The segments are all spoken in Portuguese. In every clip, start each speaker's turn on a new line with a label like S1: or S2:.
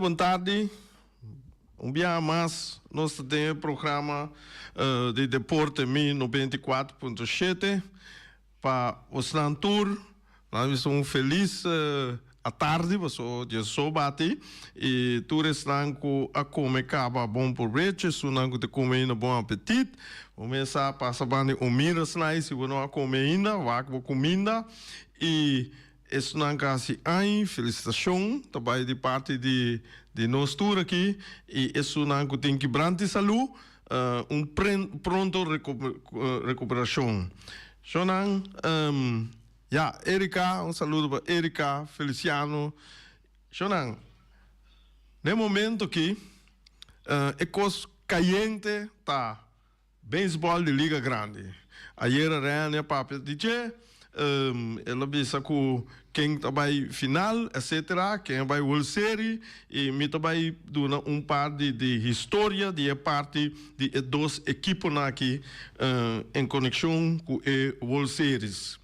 S1: boa tarde. Dia mais, nós temos o programa de Deporte 94.7 para o Slantur. Nós somos felizes à tarde, você já soube, e tu estás a comer caba bom por breche, sunango de comer ainda bom apetite. Começa a passar bem o mira, se você não comer ainda, vai com comida. E isso não é aí, felicitação, também de parte de nós todos aqui, e isso não tem que brandir saúde, pronto recuperação. Então, Erika, saludo para Erika, Feliciano. Então, no momento que é coisa caliente, tá, beisebol de Liga Grande. Ayer era a papel DJ. Ela disse que quem vai final, etc., quem vai World Series, e me também dá par de história de parte de duas equipes aqui em conexão com o World Series.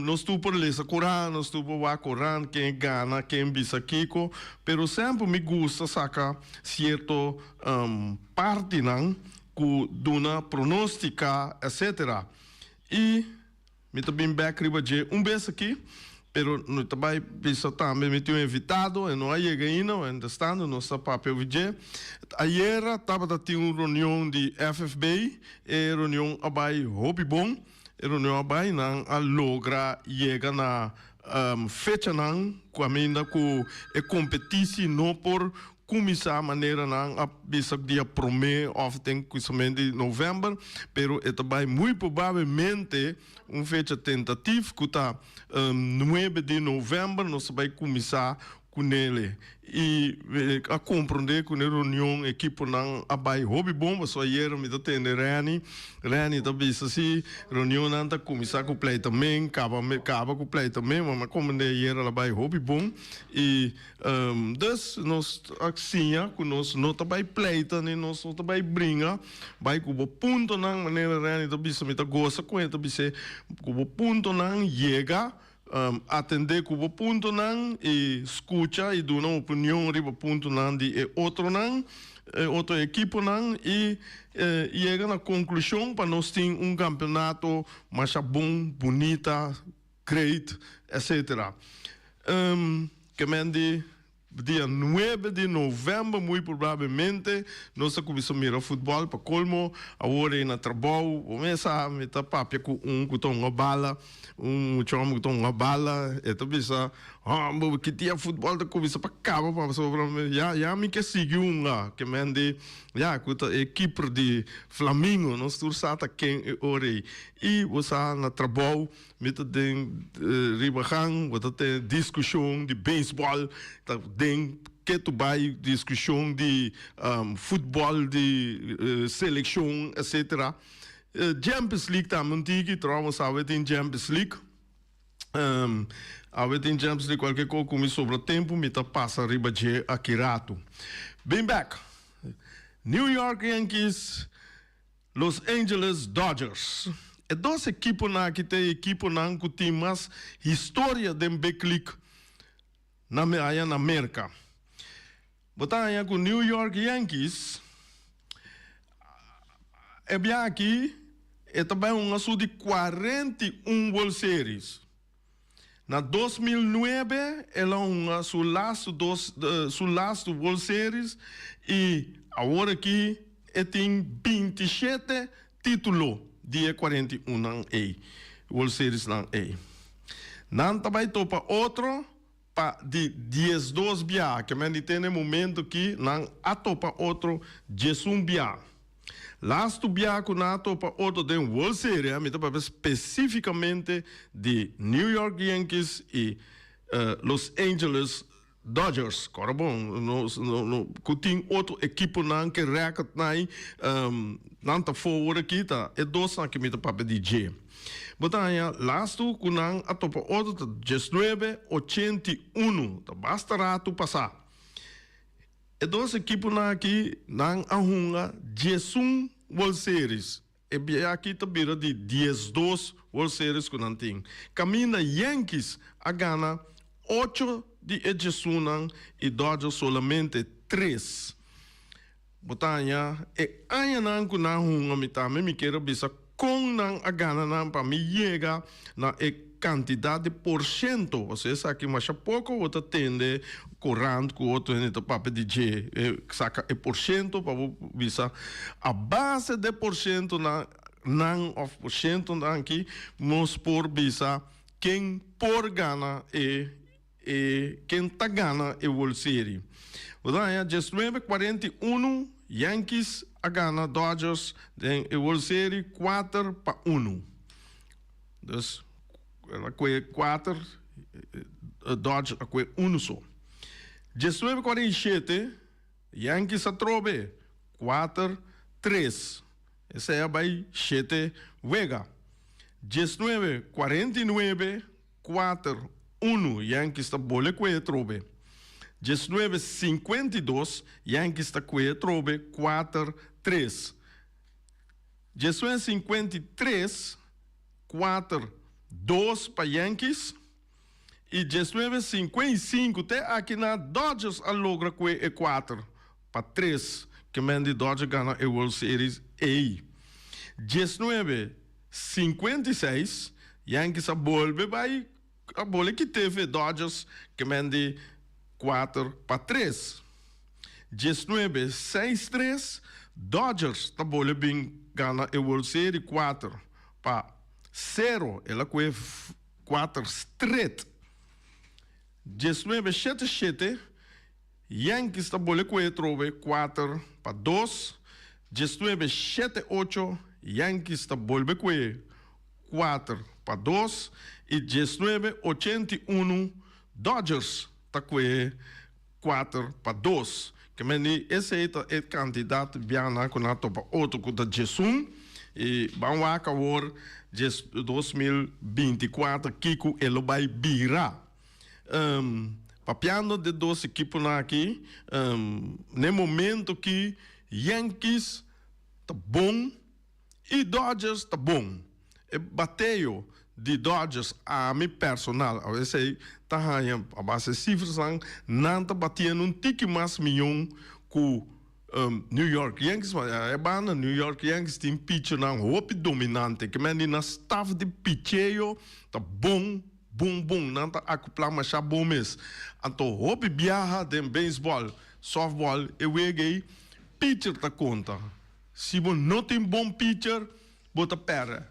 S1: Nós estamos por ler Corã, nós estamos por Corã, quem gana, quem bisa Kiko, pero sempre me gusta sacar certo parte não, que dá pronostica, etc. E me também back ribaje vez aqui, pero no também bisa também me tinha invitado, e não aí ainda, understand, não está papel vije. Ayer estava tendo uma reunião de FFB, e reunião abai hobby bom, e reunião abai não a logra chega na fecha não, com a minha com a competição não por começar a maneira não a bisa dia primeiro of tem começamento de novembro, pero é também muito provavelmente fecha tentativa que está 9 de novembro nós vai começar com ele e a compreender que na reunião equipe não abai hobby bom só ayer me tá tendo Rani tá bisa assim reunião não tá começar com play também acaba com play também mas como ayer ela vai hobby bom e das nós assim que nós não tá vai play também nós não tá vai brinca vai com o ponto não maneira Rani tá bisa me tá gosta com ele tá bisa com o ponto não chega atender com o ponto não e escuta e dar uma opinião riba ponto não de outro não outra equipe não e chega na conclusão para nós ter campeonato mais bom, bonita, great, etc. Que mende dia 9 de novembro, muito provavelmente, nós começamos a mirar futebol para colmo, agora é na trabalho, começa a meter papel com que tem uma bala, chama que tem uma bala, e tu pensa, que dia futebol da começa para cá, para sobre, já me que seguiu que mende, que a equipe de Flamengo, nós torçamos quem é ore, e você na trabalho, met de ribagang, wat de discussie de baseball, den que tu vai discussie de voetbal, de seleção, etc. Champions League também tiki, trouwens we in Champions League. We in Champions League qualquer coisa como sobre tempo, me tá passa riba de Akirato. Bem back. New York Yankees, Los Angeles Dodgers. E duas equipes que tem equipe que tem mais história de Beclic na América. Botar aí com New York Yankees, é bem aqui, é também um assunto de 41 World Series. Na 2009, ela é seu last World Series e agora aqui tem 27 títulos. Dia 41 não é World Series não é não também topa outro para de 12 bia que me tem no momento que não a topa outro 11 bia last bia que não topa outro de World Series me topa especificamente de New York Yankees e Los Angeles Dodgers, agora bom, que tem outra equipe não que record não tá fora aqui tá, é dois que me tá para DJ. Botanha, lasto que não a topa outra 1981, tá basta rato passar. É duas equipes não aqui não arruma 11 World Series. E aqui tá vira de 12 World Series que não tem. Caminha Yankees a gana 8 de Edgesunan e Dodgers solamente 3. Botanya, ayan ko na hunga mitame, mi quero bisa com nang agana nang para me chega na quantidade de porcento. Você sabe que mais pouco o atende corrente com outro nesse papel de G, saca porcento para bisa a base de porcento na não of porcento aqui nos por bisa quem por gana quem tá gana o série. Então, just 9:41 Yankees a gana Dodgers em World Series 4-1. Dus ela foi 4 Dodgers a foi 1 só. Just 9:47 Yankees a trobe 4-3. Essa é a vai 7 Vega. Just 9:49 4-1 Yankees a bola com trobe. 19:52, Yankees está com a trobe 4-3. 19:53, 4-2 para Yankees. E 19:55, até aqui na Dodgers a logra com a 4-3, que manda Dodgers ganha a World Series A. 19:56, Yankees a bola que teve Dodgers, que manda 4-3. 19:63, Dodgers tá bola bem ganha a World Series 4-0. Ela com 4 straight. 19:77, Yankees tá bola com 4-2. 19:78, Yankees tá bola com 4-2. E 19:81, Dodgers tá com 4-2. Que meni esse é o candidato biana com a topa outro com da Jesum e vamos acabar 2024 Kiko ele vai virar. Papiando de 2 equipes aqui, no momento que Yankees tá bom e Dodgers tá bom. E bateio de Dodgers a mim personal, a vezes tá a base cifras não tá batendo tique mais milhão com New York Yankees, mas é bana New York Yankees tem pitcher não hope dominante, que men na staff de pitcheio tá bom, não tá acoplar mas já bom mês. Então hope viaja de beisebol, softball, e weguei pitcher tá conta. Se você não tem bom pitcher, bota pera.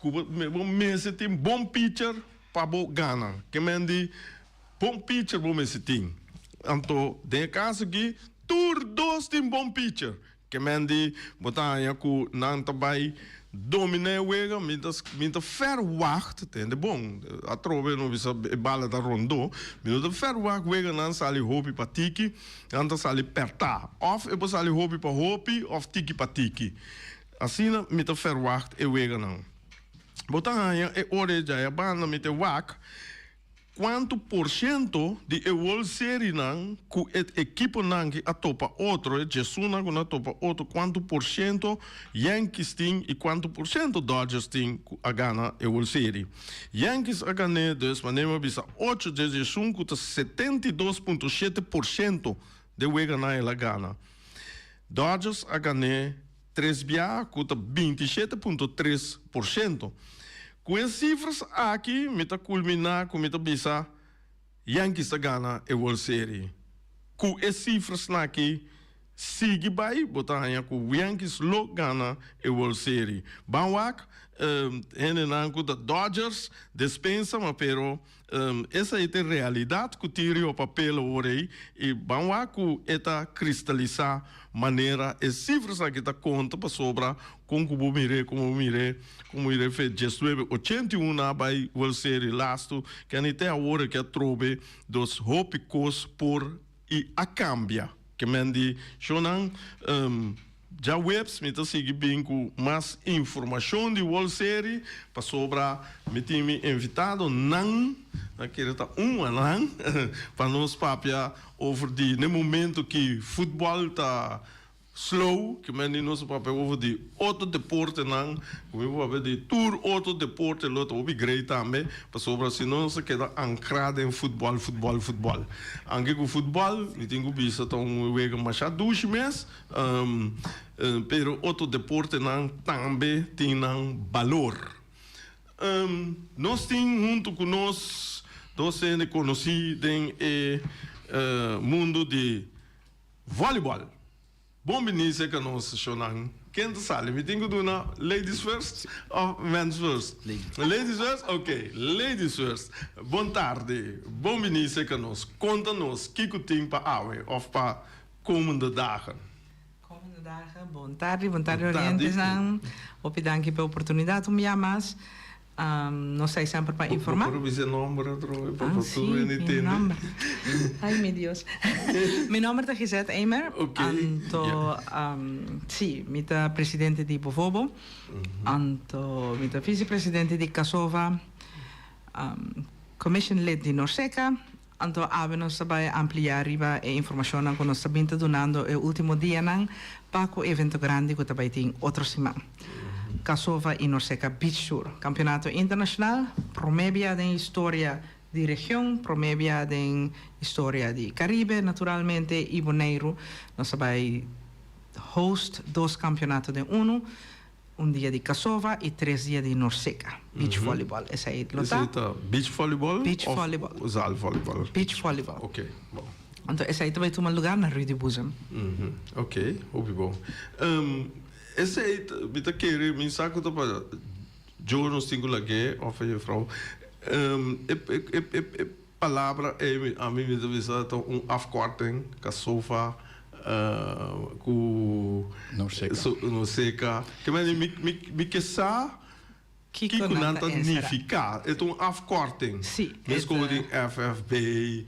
S1: Você tem bom pitcher para ganhar. Que mende bom pitcher para você tem. Então, de caso aqui, todos tem bom pitcher. Que mende botar aí com não vai dominar o jogo, minta verwacht, entende? Bom, a trove não visa bala da rondo, minta verwacht o jogo não sali hobby para tiki, não sali perta. Of é sali hobby para hobby, of tiki para tiki. Assim, minta verwacht o jogo não. Botar é hora já é banda me te wak quanto por cento de World Series não com equipe não que a topa outro é Jesuna com a topa outro quanto por cento Yankees tem e quanto por cento Dodgers tem a ganhar a World Series. Yankees a ganhar dus manema bisa 8 de Jesuna com 72,7% de o ganhar ela ganha. Dodgers a ganhar 3 BA com 27,3%. Com as cifras aqui, me tá culminar com me tá bisa Yankees a ganhar a World Series. Com as cifras aqui, sigue vai botar aí com Yankees lo ganha a World Series. Banwak, com da Dodgers dispensa, mas pero essa é a realidade que tira o papel hoje e Banwak está cristalizar maneira as cifras aqui tá conta para sobra como mire fez just 81 na vai World Series lasto que até a hora que a trobe dos hopicos por e a cambia que mendi chonan já webs me tá seguir bem com mais informação de World Series para sobra me time invitado não naquele tá ano para nós papia over de no momento que futebol tá slow, que men não se papel over de autodeporte não, como papel de tour autodeporte lot obi great também, para sobre assim não se queda ancrado em futebol. Anche com futebol, me tenho visto tão wega mais a 2 meses, pero autodeporte não também tem valor. Nós temos junto com nós, docentes conhecidos no mundo de voleibol. Bom ministro que nós chamamos. Quem sabe? Me tenho que dar ladies first ou men's first? Ladies first? Ok. Ladies first. Boa tarde. Bom ministro que nós. Conta-nos o que tem para hoje ou para komende dagen.
S2: Komende dagen. Boa tarde, Oriente. Obrigado pela oportunidade de me chamar. Não sei sempre para informar.
S1: Por seu nome,
S2: sim, meu nome. Ai, meu Deus. Meu nome é Gisette Eimer. Sim, eu presidente de Bovobo. Eu vice-presidente de Kasova. Commission lid de Norseca. Então, nós vamos ampliar a informação que nós estamos dando no último dia para o evento grande que também tem outra semana. Kasova e Norseca Beach Tour, campeonato internacional, promovia de história de região, promovia de história de Caribe, naturalmente, e Bonaire. Nós vamos host 2 campeonatos de dia de Kasova e 3 dias de Norseca. Beach volleyball. Essa é
S1: a beach volleyball?
S2: Beach volleyball.
S1: Zaal volleyball.
S2: Beach volleyball.
S1: Ok, bom.
S2: Então, essa aí também tem um lugar na Rio de Buzem.
S1: Ok, bom. Esse aí, eu quero me saco para Joe no singular que of a vrouw. Palavra a mim me deve ser afkorting, Kasova, com Norseca. Que me que sa que nanta significa? É afkorting.
S2: Sim.
S1: Mesmo com FFB,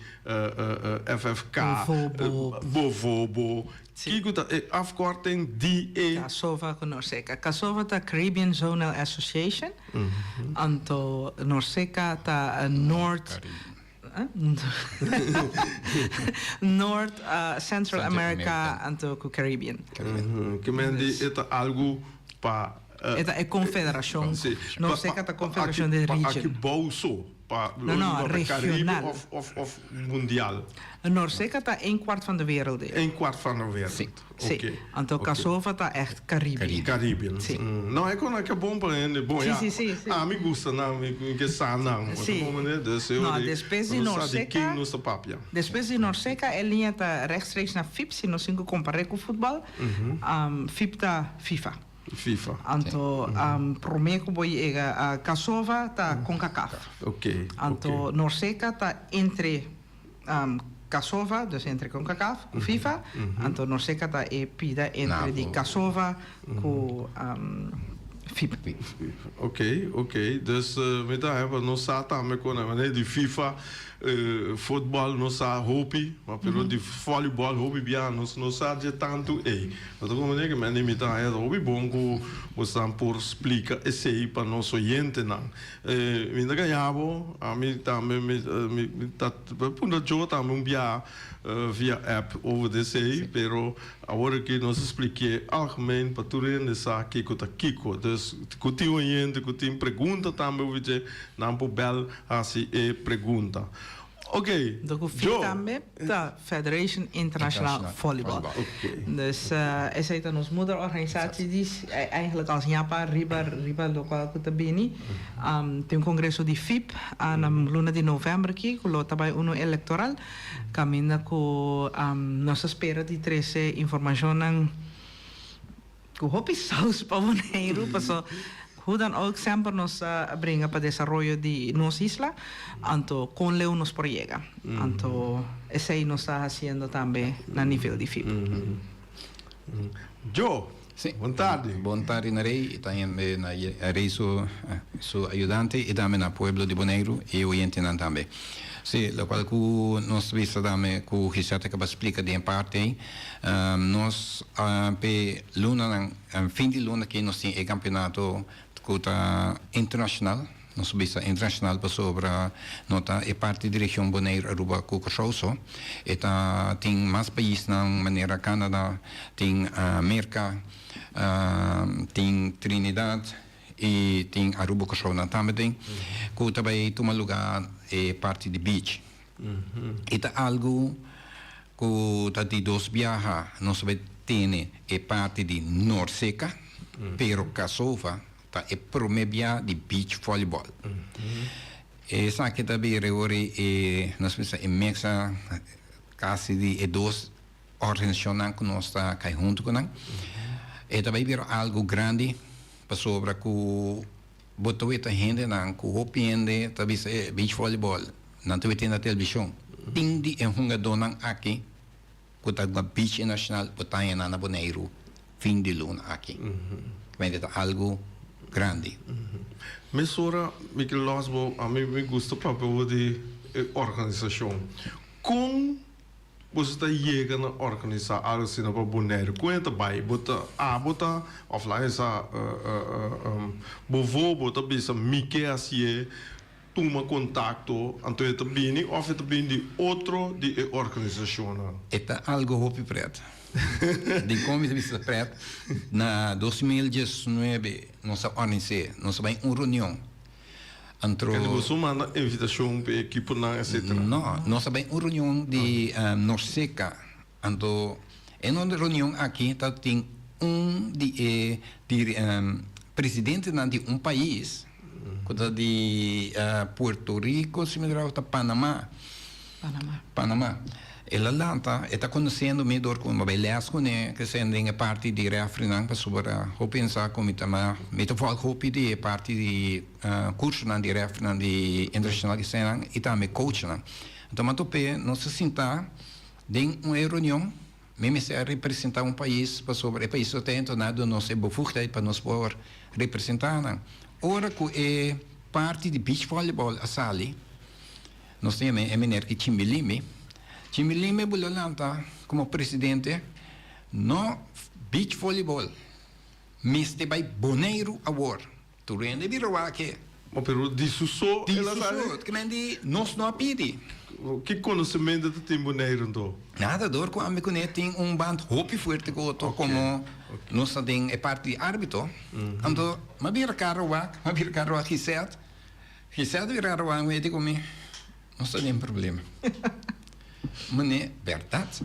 S1: FFK, Bovobo. Kiko é afkorting DE.
S2: Kasova com Norseca. Kasova tá Caribbean Zonal Association. Anto Norseca tá North Central America anto com Caribbean.
S1: Que mendi é algo para
S2: é confederação. Norseca tá confederação de region.
S1: Aqui bolso.
S2: Não, regional.
S1: Of mundial.
S2: A Norseca está 1/4 van de wereld.
S1: 1/4 van de wereld.
S2: Sim. Okay. Então, Kasova está echt Caribe.
S1: Caribbean. Não é que é bom para ele. Bom,
S2: sim.
S1: Ah, me gusta, não, que está não.
S2: Sim. Não, depois de Norseca. Depois de Norseca, a linha está rechtstreeks naar FIP, se nós comparamos com o futebol. FIP está FIFA. Anto promeco boi a Kasova tá CONCACAF.
S1: Ok.
S2: Anto Norseca tá entre Kasova, dus entre CONCACAF com FIFA. Anto Norseca tá pida entre de Kasova com FIP.
S1: Ok. Dus met daar hebben we nog zaten met konen de FIFA voetbal nog sa hobby, maar pero de volleybal hobby bia nog sa je tanto Mas como é que me nem tá é hobby bom que você por explica esse para nosso oyente não. Me ainda ganhava, a mim também me tá por eu também bia via app over desse, pero agora que nós expliquei algemeen para tudo nessa Kiko. Dus que o oyente que tem pergunta também o vídeo não pode bel assim pergunta. Ok.
S2: Donc FIF também da Federation International Volleyball.
S1: Okay.
S2: Dus essa é a nossa moederorganisatie die eigenlijk als Japa Riba local Kutabini. Tem congresso de FIP na luna de novembro aqui, que lota by uno eleitoral. Caminha com nossa espera de 13 informação que hopi saus para Bonaire, paso hoe dan ook sempre nos brengen para desarrollo de nossa isla, anto con leu nos proyega. Anto esse nos está haciendo também na nível de FIP.
S1: Joe,
S3: sí.
S1: Buon tardi.
S3: Buon tardi na rei, también na rei su ayudante y también na pueblo de Bonaire y oyente também. Sì, lo qual nos vista dame cu Gisette che explica di in parte nos pe luna fin di luna che nos in campionato cuta internacional Nós visa internacional para sobre nota é parte da região Bonaire Aruba Cucachoso. Eta tem mais países na maneira Canadá, tem América, tem Trinidad e tem Aruba Cucachoso também. Que também toma lugar é parte de beach. Eta algo que tá de dois viaja, nós vai ter é parte de Norseca, pero Casova é promebia di beach volleyball. E sa che da bere ora nós pensamos em mexa quase de duas organizações que nós está cai junto com nós. E também vira algo grande para sobre que botou esta gente não que opende talvez beach volleyball não te vê na televisão. Tem de jogador não aqui que tá na beach nacional botar na Bonaire fim de luna aqui. Quindi é algo grande.
S1: Mas ora, Michael Losbo, a mim me gusta o papel de organização. Como você está chegando a organizar algo assim para Bonaire? Quanto vai? Bota offline essa bovo, bota bisa Mickey assim, toma contato, então é também ou é também de outro de organização.
S3: É algo hopi preto. De como se preto na 2019 nós organizamos nós vai uma reunião entre
S1: você manda invitação para a equipe não etc.
S3: Não, nós vai uma reunião de Norseca então em uma reunião aqui tá tem de presidente de um país que de Puerto Rico se me lembra Panamá. Ela lanta está conhecendo melhor com uma beleza que sendo em parte de reafirmar para sobre o pensar como também metafol hopi de parte de curso na de reafirmar de internacional que sendo e também coach na então mas tope não se sinta em uma reunião mesmo se representar um país para sobre o país só tem nada não se bofugta para nós poder representar na ora que é parte de beach volleyball a sali nós temos eminente que Chimilime Bulalanta, como presidente, no beach volleyball, miste by Bonaire Award. Tu rende vira que.
S1: Mas pero disuso,
S3: que mendi nós não apidi.
S1: Que conhecimento tu tem Bonaire então?
S3: Nada dor com a me tem band hopi forte como nós tem é parte de árbitro. Então, mas vira carro que certo vira carro me digo me, não tem problema. Mas é verdade.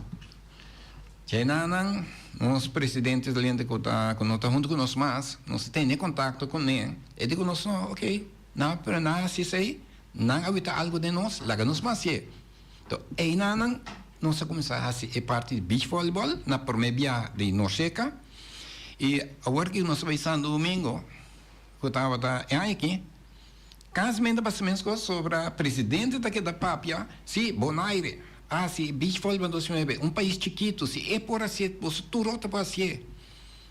S3: Já não, os presidentes da lente que está junto com nós, mas nós temos contato com ele. E digo nós, ok, não, para nada se sei, não habita algo de nós, lá nos mais é. Então, aí não, nós começamos a fazer parte de beach volleyball na primeira de Norseca. E agora que nós vamos no domingo, que estava aqui, caso me ainda sobre a presidente da Papia, sim, Bonaire. Se beach volleyball 2009, um país chiquito, se é por assim, você turota para assim.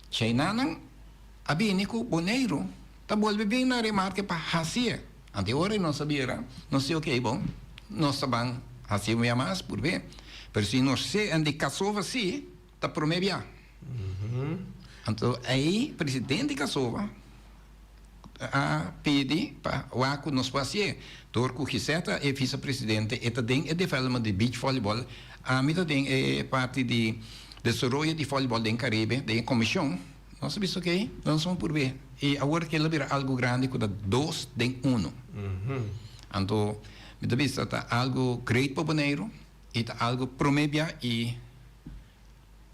S3: China não, a binico Bonaire, tá volve bem na remarca para assim. Ante hora não sabia, não sei o que é bom, nós sabemos assim o mais por ver, mas se nós se ande Casova sim, tá promedia. Então aí presidente Casova a pedir para o aco nos passear. Torco Giseta é vice-presidente e também é desenvolvimento de beach volleyball. A mim também é parte de desenvolvimento de voleibol em Caribe, da comissão. Nós sabemos o que nós vamos por ver. E agora que ele vira algo grande, que dá 2 em 1. Então, me dá vista está algo great para Bonaire e está algo promebia e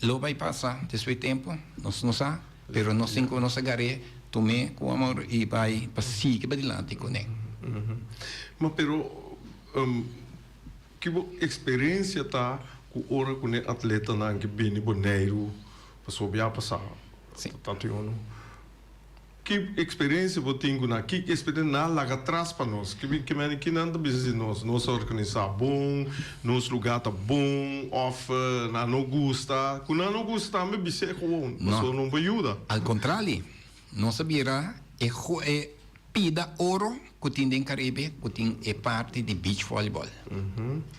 S3: lo vai passar desse tempo, nós não sabemos, mas nós cinco nós agarramos tomei com amor e vai para seguir para adiante com ele.
S1: Mas pero que experiência tá com hora com o atleta na que bem Bonaire para subir passar.
S3: Sim.
S1: Tanto eu não. Que experiência você tem na que experiência na larga atrás para nós que não da business nós organizar bom nos lugar tá bom off na não gusta quando não gusta me bise com não vai ajuda.
S3: Al contrário não sabia é pida ouro que tem em Caribe que tem é parte de beach volleyball.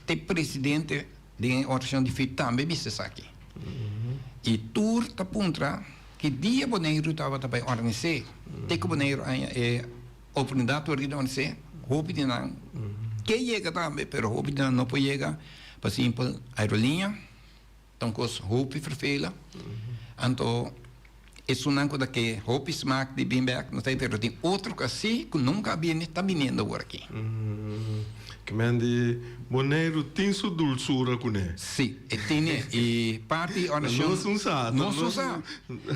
S3: Tem presidente de organização de FIP também disse isso aqui. E tour tá puntra que dia Bonaire estava também organizar. Tem que Bonaire é oportunidad ahorita onde se hopi de nan que llega también pero hopi de no puede llegar por simple aerolínea tonkos hopi vervelen anto es una cosa que hopi smaak de bimberg no sei pero tem outro assim que nunca viene está viniendo por aqui
S1: que mandi Bonaire tem sua dulçura com ele.
S3: Sim, e tem e parte organização não se usa,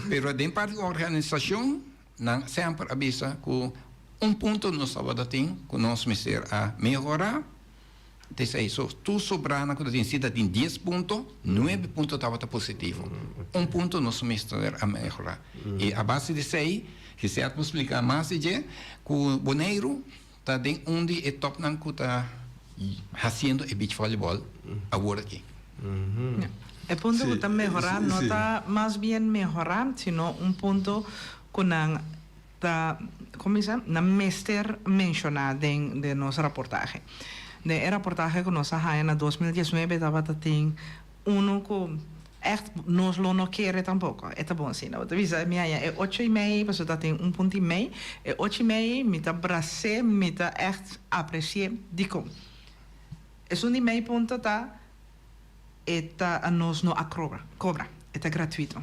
S3: pero de parte organização não sempre avisa que ponto no sábado tem que nós mister a melhorar. Desse isso, tu sobrar na coisa tem 10 pontos, 9 pontos estava positivo. Ponto nós mister a melhorar. E a base disso aí, que se eu explicar mais de que o Bonaire está de onde é top não que está haciendo el beach volleyball ahora aquí.
S2: El punto que está mejorar no está más bien mejorar, sino un punto que ¿cómo se llama? Na mester mencionar de nuestro reportaje. De el reportaje que nos ha en 2019 estaba ten uno que echt nos lo no quiere tampoco. Está bom sim, não. Avisa minha é 8,5, você tá tem 1,5. É 8,5, me tá brase, me tá echt apreciar de como. Es un e-mail punto tá a nos no cobra, está gratuito.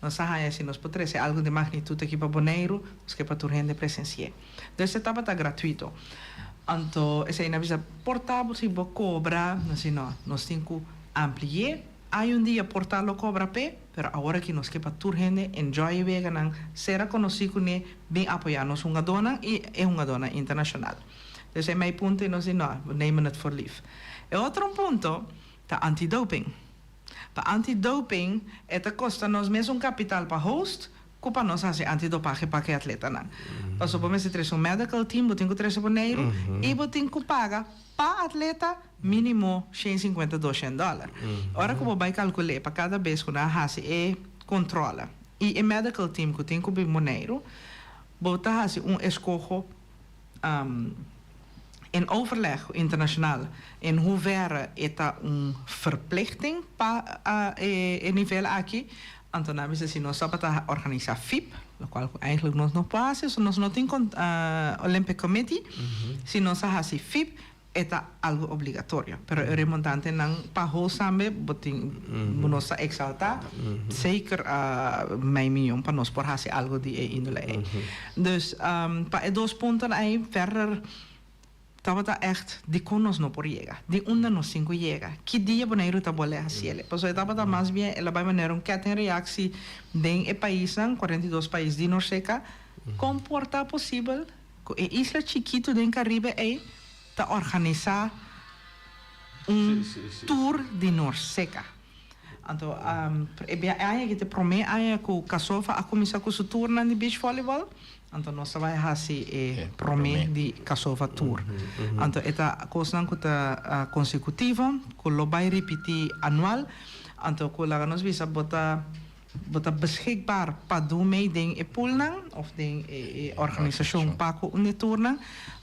S2: Nos sabe si nos puede ser algo de magnitud aqui para Bonaire, nos que para tu gente presenciar. Entonces etapa está gratuito. Anto esa ina visa portable si bo cobra, no si no, nos tengo ampliar. Hay un día portarlo cobra pero ahora que nos que para tu gente enjoy vegan será conocido ne bien apoyarnos una dona y es una dona internacional. Dus in mijn punten no si no, we nemen het voor lief. En otro punto, de antidoping. Para antidoping, het kost nos mesmo capital para host, que para nós fazer antidopaje para que atleta não. Passou por mês três medical team, botem com 3 Bonaire e botem que paga para atleta mínimo $150-200. Ora que eu vou calcular para cada vez que nós faz e controla. E o medical team que tem que Bonaire, botar fazer escojo in overleg internationaal in hoeverre is dat een verplichting in niveau aqui. Antonio se nos sabata organiza FIP, lo cual eigenlijk nog pas is, nos not in Olympic Committee, si nos hace FIP eta algo obligatorio, pero el remontante nan paho sambe boting nos exalta zeker mijn miljoen para nos por hacer algo die indole. Dus pa dos puntos aí verder estava echt de conos no por llega, de onda no 5 llega. Que dia Bonaire tá bole haciele. Pues estava mais bem, ela vai maneira kettingreactie den e país, 42 países de Norseca, comporta possível que isla chiquito den Caribe tá organizar tour de Norseca. Então, aí que te promete aí que o Kasova a começar com o tour na beach volleyball. Então nós vai fazer promete de Kasova tour. Então esta coisa que está consecutiva, que lo vai repetir anual. Então que lá nós visa botar beschikbaar para do meeting e poolnang of de organisatie paco une tourna.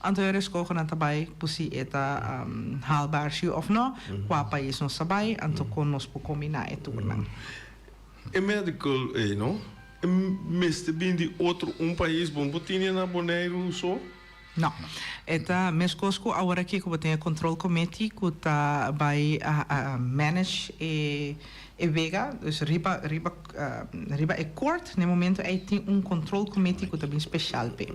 S2: Então er is kogen aan tabay pusi eta haalbaar zie of no qua país nos sabay anto kon nos po combina e tournang.
S1: E medical no? Meste bem de outro país bom botinha na Bonaire só?
S2: Não. Eta mescosco agora aqui que tem control committee que tá vai manage e vega, dus riba e kort, no momento aí tem control committee que também special pe.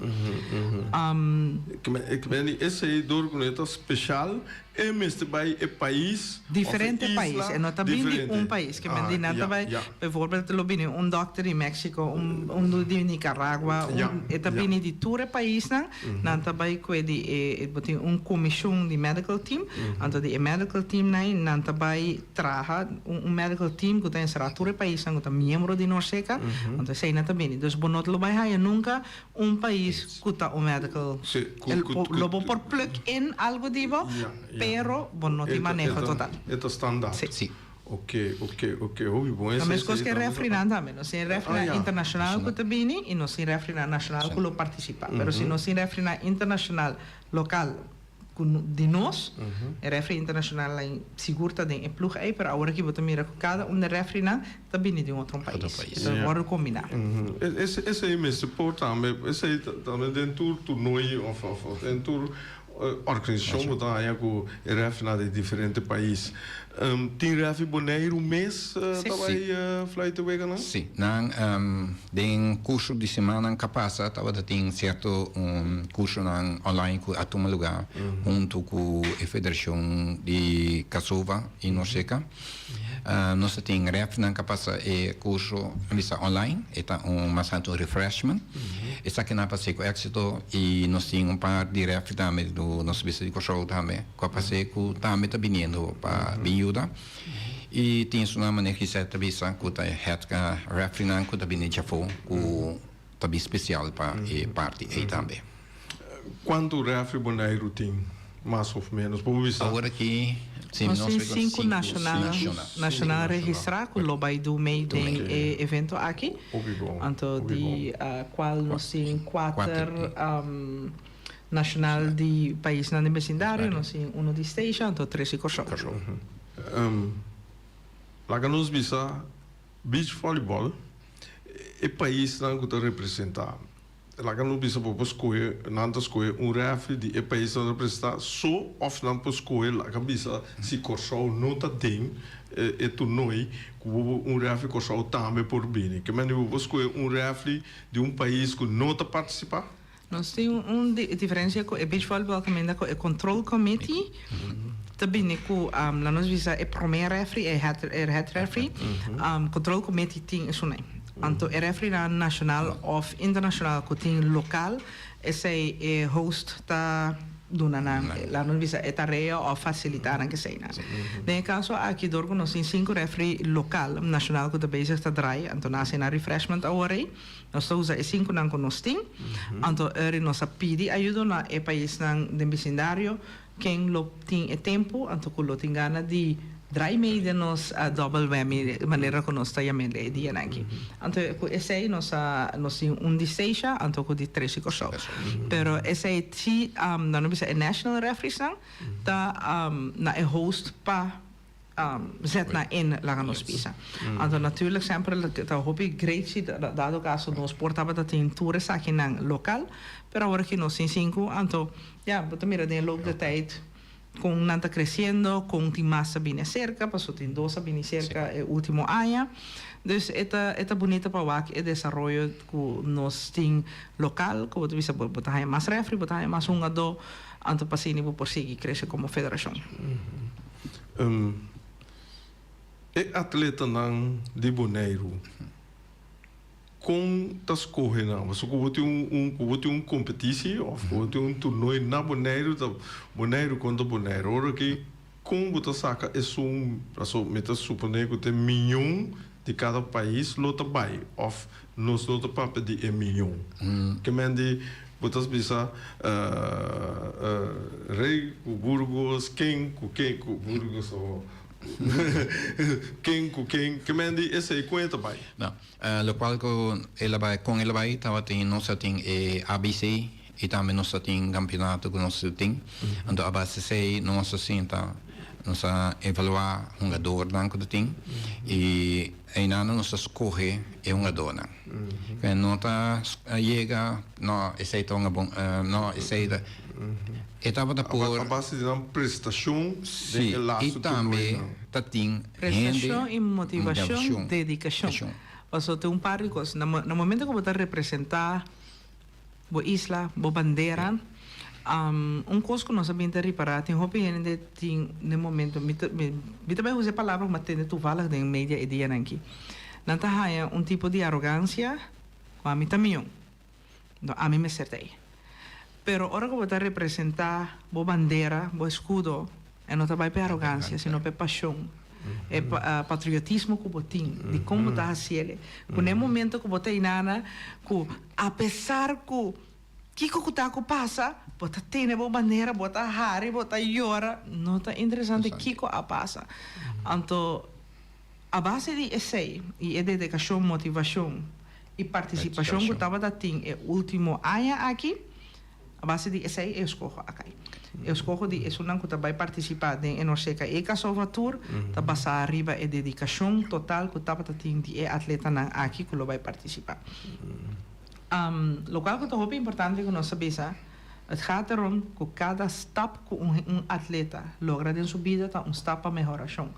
S1: Ik ben esse aí do special e meste bij een país
S2: diferente país en nota bene un país que men nata bij bijvoorbeeld lo bene un dokter in Mexico un di Nicaragua eta bene di toure país nata bij que di botin un commission di medical team anto di medical team nata bij traha un medical team que tem será toure país que membro di Norseca anto sei nata bene dus bonot lo bij ha nunca un país que ta un medical lo por plug in algo divo pero no ti manejo total.
S1: Esto standaard.
S2: Sí.
S1: Ok. Hobby bom.
S2: Mas coisas que refrinan também, não se refrinan internacional que também e não se refrinan nacional que lo participa. Pero se não se refrinan internacional local de nós, referee internacional em segura tem plug aí, pero agora que você mira cada referee na também de outro país. Então agora combinar.
S1: Esse aí mesmo, também, esse aí também dentro do torneio of dentro organização que tá aí com referee de diferentes países. Tem referee boneiro mês também flight away não?
S3: Sim, den curso de semana capaz estava tem certo curso online que a tomar lugar junto com a Federação de Kasova e Noseca. Nós temos ref na capaz curso visa online, está bastante refreshment. Está aqui na passei com êxito e nós temos par de ref também do nosso visa de curso também, capaz que também está vindo para viúda. E tem uma maneira que se visa que está refrinan que está vindo já foi o também especial para a parte aí também.
S1: Quanto ref boneiro tem? Mais ou menos, por visar.
S3: Agora aqui
S2: nós temos 5 nacional registrados, que lo vai do meio do evento aqui. Então, de qual nós temos 4 nacional de país na vecindário, nós temos 1 de station, então 3 de corso.
S1: Lá que nós visa beach volleyball, é país que representa. Lá que não precisa para escolher, não escolher ref de país que representa só of não para escolher lá que precisa se corso não tem é torneio que ref corso também por bem que mas eu vou escolher ref de país que não participa.
S2: Nós temos diferença com o beach volleyball também com o control committee. Também com lá nós visa é primeiro referee é head referee control committee tem isso não. Então, é referee nacional ou internacional que tem local, esse é host tá dona lá não visa é tarefa ou facilitar que sei nada. No caso aqui dorgo nós temos 5 referee local nacional que também está dry, então nós na refreshment agora nós usa 5 não que nós tem, então nós pedi ajuda na país não de vecindário quem lo tem tempo, então que lo tem gana de dry made nos a double whammy maneira que nós estamos a dia aqui. Então esse aí nós tem de station, então com de 3 corso. Pero esse aí se não precisa é national referee tá na é host para zet na in lá nós pisa. Então natuurlijk sempre tá hobby great se dado caso nós portava da tem tours aqui na local, pero agora que nós tem 5, então você mira de loop de tijd com nanta crescendo, com tem massa bem cerca, passou tem 2 bem cerca é último ano. Dus esta bonita para o é desenvolvimento que nós tem local, que você botar aí mais refri, botar aí mais do, então para assim por seguir crescer como federação.
S1: É atleta não de Bonaire. Com tas corre não, mas como tem competição, ou tem torneio na Bonaire contra Bonaire, ora que com você saca é meta suponer que tem milhão de cada país lota vai, of nos lota para de milhão, que mende você bisa rei com Burgos, quem com Burgos ou quem que mende esse conta vai
S3: não lo qual com ela vai estava tem nós tem ABC e também nós tem campeonato que nós tem então a base sei nós senta nós evaluar jogador danco do tem e ainda nós escolhe é jogador que não tá chega não esse é tão bom não esse é estava por
S1: a base de uma prestação
S3: e também tem
S2: prestação e motivação, dedicação. Você tem par de coisas. No momento que você representar a isla, a bandeira, coisa que nós sabemos reparar, tem opinião de no momento, eu também usei palavras, mas tem tu fala de mídia e dia aqui. Não tá tipo de arrogância, a mim também. A mim me acertei. Pero ahora que você representar a bandeira, o escudo, não está para arrogância, sino para paixão. É patriotismo que você tem, de como está fazendo. No momento que você nana, que apesar que está passa, você tem a bandeira, você hari, você chora, não está interessante que passa. Então, a base de esse e dedicação, motivação e participação que estava tendo é o último ano aqui. A base de esse é escolho aqui. Eu escolho de isso não que vai participar de NOCECA e Salvador, tá passar arriba a dedicação total que tá para ter atleta não aqui que vai participar. Local que é importante que nós sabemos, het gaat erom que cada stap que atleta logra em sua vida tá stap para melhoração,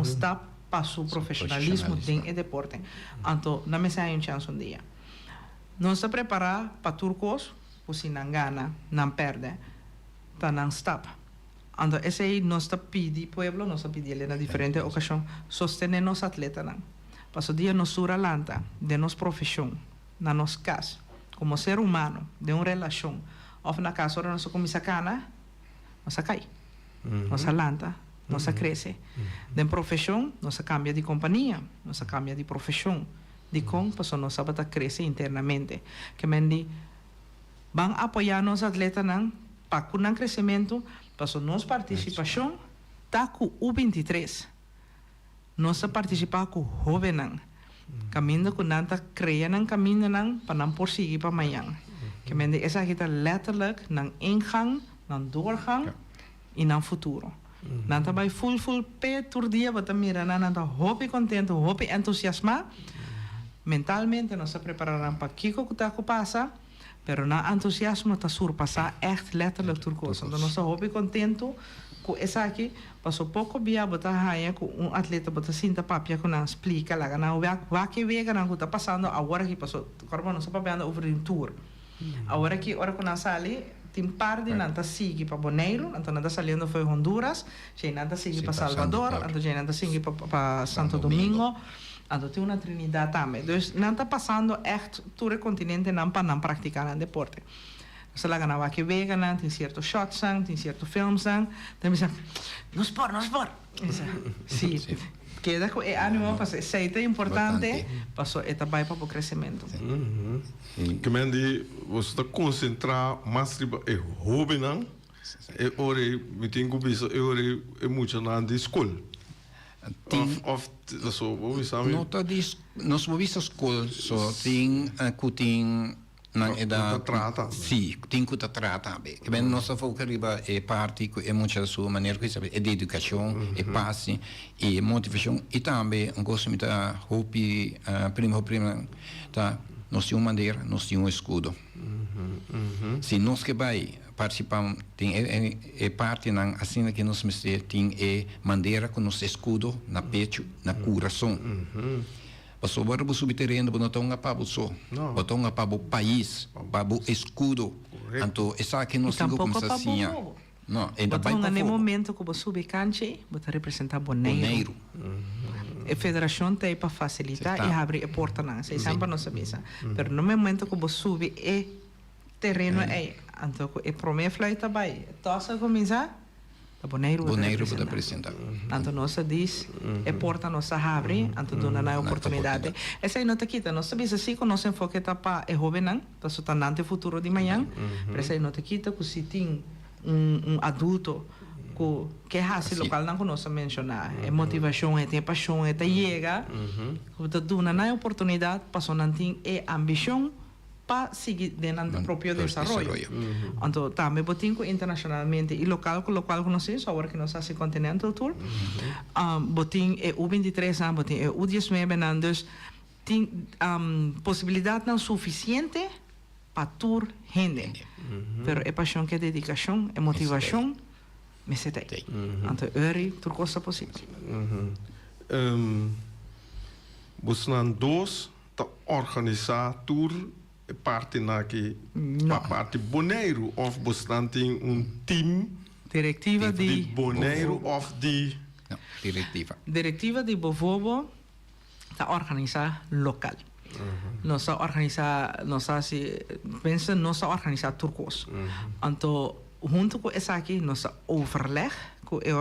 S2: stap para seu profissionalismo dentro do deporte. Então, não me sai chance dia. Nós se preparar para turcos, se não ganha, não perde, tá não stap. Então, esse aí nós pedi pueblo, nós pedi ele na diferente ocasião, sostener nos atleta não. Para o dia nós suralanta de nossa profissão, na nossa casa, como ser humano, de uma relação, ou na casa nós começa a cana, nós cai, nós alanta, nós cresce. De profissão, nós cambia de companhia, nós cambia de profissão. De como para nós sabemos crescer internamente. Que mendi vão apoiar nos atletas para com o crescimento, para nossa participação, tá com o 23. Nossa participação com o jovem caminho com nanta criar caminho para não prosseguir para amanhã. Que mendi essa aqui está letterlijk na ingang, na doorgang e na futuro. Nanta vai full pé todo dia, bota mira nanta hope contento, hope entusiasma. Mentalmente nós se prepararmos para aquilo que está a passar, mas na entusiasmo está surpassar echt letterlijk turcos. Então nós estamos contento com essa aqui, passou pouco dia botar raia com atleta botar cinta papia que não explica lá, não vai que vega não está passando agora que passou, agora nós estamos falando over um tour. Agora que nós sali tem par de nanta sigue para Bonaire, então nada saliendo foi Honduras, já nada sigue para Salvador, então já nada sigue para Santo Domingo. Então tem uma Trinidad também. Então não está passando echt todo o continente não para não praticar o deporte. Se lá ganhava que vega, tem certos shots, tem certos filmes, tem dizem, não sport. Sim. Queda com o ânimo para ser importante, passou etapa para o crescimento.
S1: Que mendi você está concentrar mais riba é hobby não? É hora me tem que pensar é hora é muito na de escola. Of so wat is dat?
S3: Nota dis nos movimos escola só tem cutin na edad sim tem que tratar bem que bem nossa foco riba é parte que é muito a sua maneira que sabe é de educação é passe e motivação e também um gosto muito hobby prima tá nós temos maneira nós temos escudo se nós que vai participam tem é parte na assim que nós tem é maneira com nosso escudo na pecho na coração passou agora o subterrâneo botou um papo só botou um papo país papo escudo então essa que nós temos como assim não ainda vai
S2: para no momento que você sube canche você representa Bonaire a federação tem para facilitar e abrir a porta não sei sempre não sabe isso mas no momento que você sube é terreno é então é promessa fleita vai tossa começar a Bonaire
S3: vai apresentar
S2: então nós diz é porta nossa abre então dona na oportunidade essa aí não te quita nós sabemos assim que nosso enfoque está para é jovem não para o tanante futuro de manhã mas aí não te quita que se tem adulto que é assim local não conosco mencionar é motivação é paixão é chega que dona na oportunidade para não tem é ambição para seguir dentro do próprio desenvolvimento. Então, também botinho internacionalmente e local que nós temos, agora que nós fazemos Continental Tour, botinho é U23 anos, botinho é U19 anos, tem possibilidade não suficiente para tour gente. Mas é paixão, que é dedicação, é motivação, mas se tem. Então, tudo coisa possível.
S1: Você não dois te organizar tour parte na que parte Bonaire of você tem team
S2: directiva de
S1: Bonaire of de
S2: directiva de Bovobo está organizar local nós organizar turcos então junto com essa aqui nós overleg com o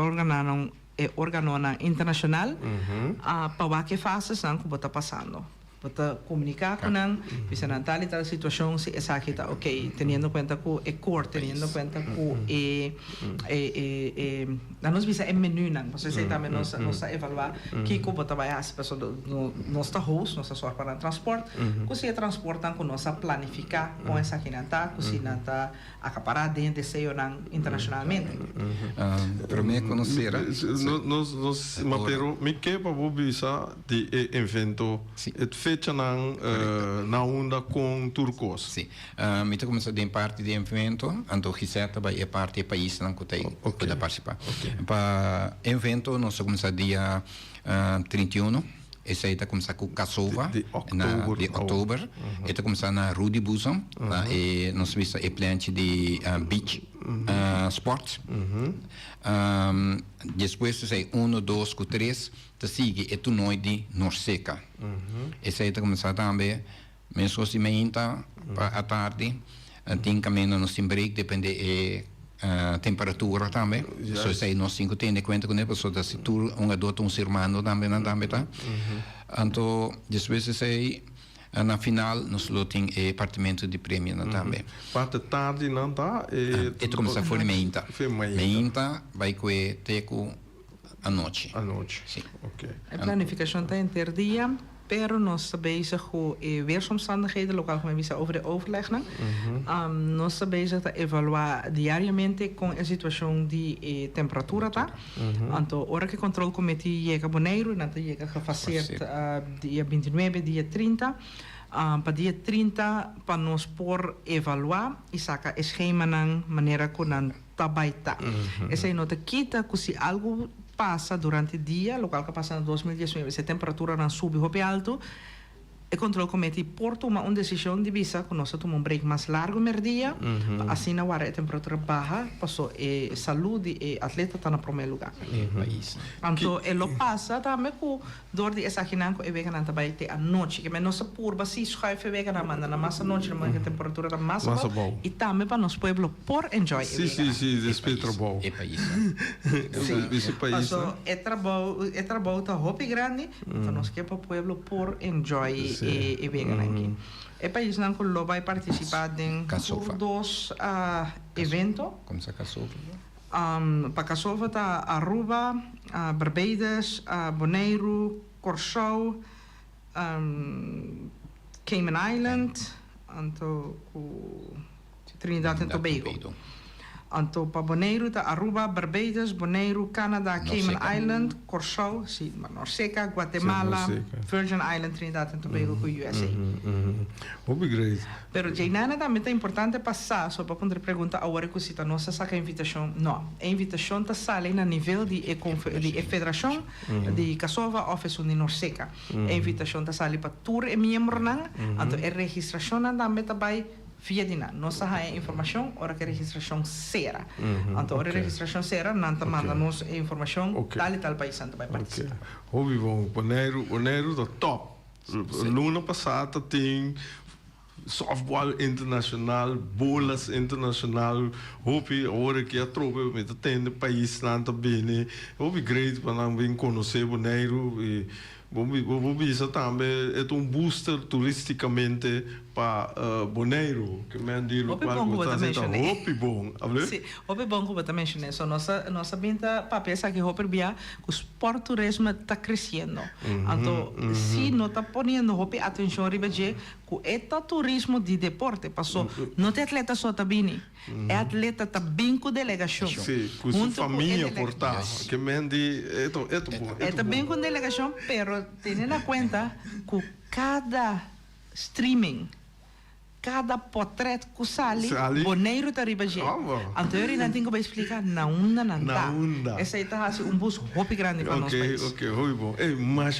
S2: órgão internacional para que fases não que está passando para comunicar con él, bisa na tal y tal situación si esa kita okay, teniendo cuenta que es core, teniendo cuenta que nos bisa en menú nan, pues ese también nos evaluar que como trabalhar as pessoas nossa host, nossa sorte para transporte, que se transportam com nossa planificar com essa que não tá, que se não tá acaparar dentro de seu internacionalmente.
S3: Para me conhecer,
S1: pero me que para bisa de evento et fecha na onda com turcos.
S3: Sim, me te começar de parte de evento, então receta vai é parte do país não que tem que participar. Para evento nós começar dia 31. Esse aí está começando com Kasova, de outubro. Está começando na Rudy Busan, e nós vimos a plante de beach sports. Depois, sei 1, 2, 3, te sigue e tu noi de Norseca. Esse aí está começando também, mesmo se meinta à tarde, tem caminho no break, depende temperatura também. So sei nós 5 tem de conta com ele, só da se tu adota sermano também tá. Então, depois sei na final nós tem apartamento de prêmio também.
S1: Parte tarde não tá
S3: e tu começa a for meinta. Meinta vai que teco à noite.
S1: À noite.
S3: Sim.
S1: Okay.
S2: A planificação está interdia. Pero nós bezig com weersomstandigheden, lokaal gaan we over de overleg. Nós bezig te evaluar diariamente com a situação de temperatura. Então, hora que o controle comitê chega Bonaire, então chega gefaseerd dia 29, dia 30. Para dia 30, para nós por evaluar e sacar esquema na maneira que nós trabalhamos. Essa é a nota quita que se algo passa durante o dia, local que passa em 2019, se a temperatura não sube muito alto, o controle comitê por tomar uma decisão de visa, que nós tomamos break mais largo no dia, assim não há a temperatura baixa, passou a saúde e atleta está no primeiro lugar. Então, ele passa também com dor de essa aqui não, e vega não também tem a noite, que nossa curva se schuive vega não manda na massa noite, na a temperatura da massa bom, e também para nosso povo por enjoy.
S1: Sim, respeito bom.
S3: É país.
S1: Esse país.
S2: Então, é trabalho tá hopi grande, então nós que para o povo por enjoy e vegan aqui. É país não que vai participar em dois eventos.
S3: Como se Kasova?
S2: Para Kasova tá Aruba, Barbados, Bonaire, Curaçao, Cayman Island, então Trinidad e Tobago. Então, para Bonaire, Aruba, Barbados, Bonaire, Canadá, Cayman Island, Curaçao, Norseca, Guatemala, Virgin Island, Trinidad e Tobago, com USA.
S1: Obrigado.
S2: Pero Jainana também é importante passar, só para poder perguntar agora que se a nossa saca a invitação. Não, a invitação está saindo a nível de federação de Kasova, office de Norseca. A invitação está saindo para tour e membro, então a registração também está vai via dina, nossa informação, hora que a registração será. Então, a registração será, não manda nos informação, tal e tal país vai participar.
S1: Houve bom, Bonaire da top. Luna passada tem softball internacional, bolas internacional, houve hora que a tropa tem no país lá também. Houve great para não vir conhecer Bonaire e vou isso também é booster turisticamente para Bonaire, que me diz o qual está sendo hopi bom.
S2: Sim, hopi bom como também mencionei. So nossa binta para pensar que hopi bia o sport turismo está crescendo. Então, se não está ponendo hopi atenção ribeje, que é turismo de deporte, passou não é atleta só também, é atleta também com delegação.
S1: Sim, com sua família portar, que me diz
S2: é também com delegação, pero tendo em conta que cada streaming, cada portrait que sale, Bonaire está riba de. Então eu ainda tenho que explicar na onda não tá. Essa aí tá assim bus hopi grande para nós país.
S1: Ok, muito bom. Mas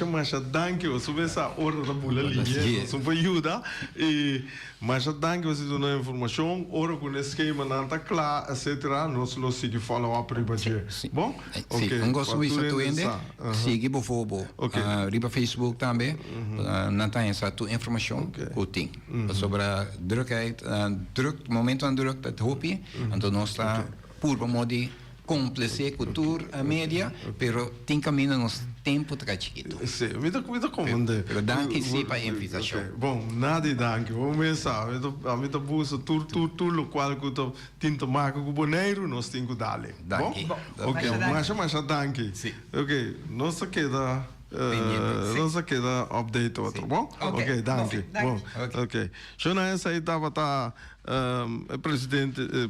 S1: danke você vê essa hora da bula linha, só para ajudar e mas danke você dá informação, hora com esquema não tá claro, etc. Nós lo sigue follow up riba de. Bom?
S3: Ok. Não gosto isso tu ainda. Sigue por favor. Riba Facebook também. Não tem essa tua informação que tem sobre drukheid, momento aan druk, dat hoop je. En dan está pur para modi cúmplice cultura a média, pero tem caminho nos tempo tra chiquito.
S1: Sim, me dá comandante.
S3: Pero danke sim para a invitação.
S1: Bom, nada de danke. Vamos começar. A mim tá busca tudo lo qual que eu tinto marca com boneiro, nós temos que dar.
S3: Danke.
S1: Ok, mas danke.
S3: Sim.
S1: Ok, nossa queda nossa queda update outro, bom? Ok, danke. Bom, ok. Shona essa aí tava presidente da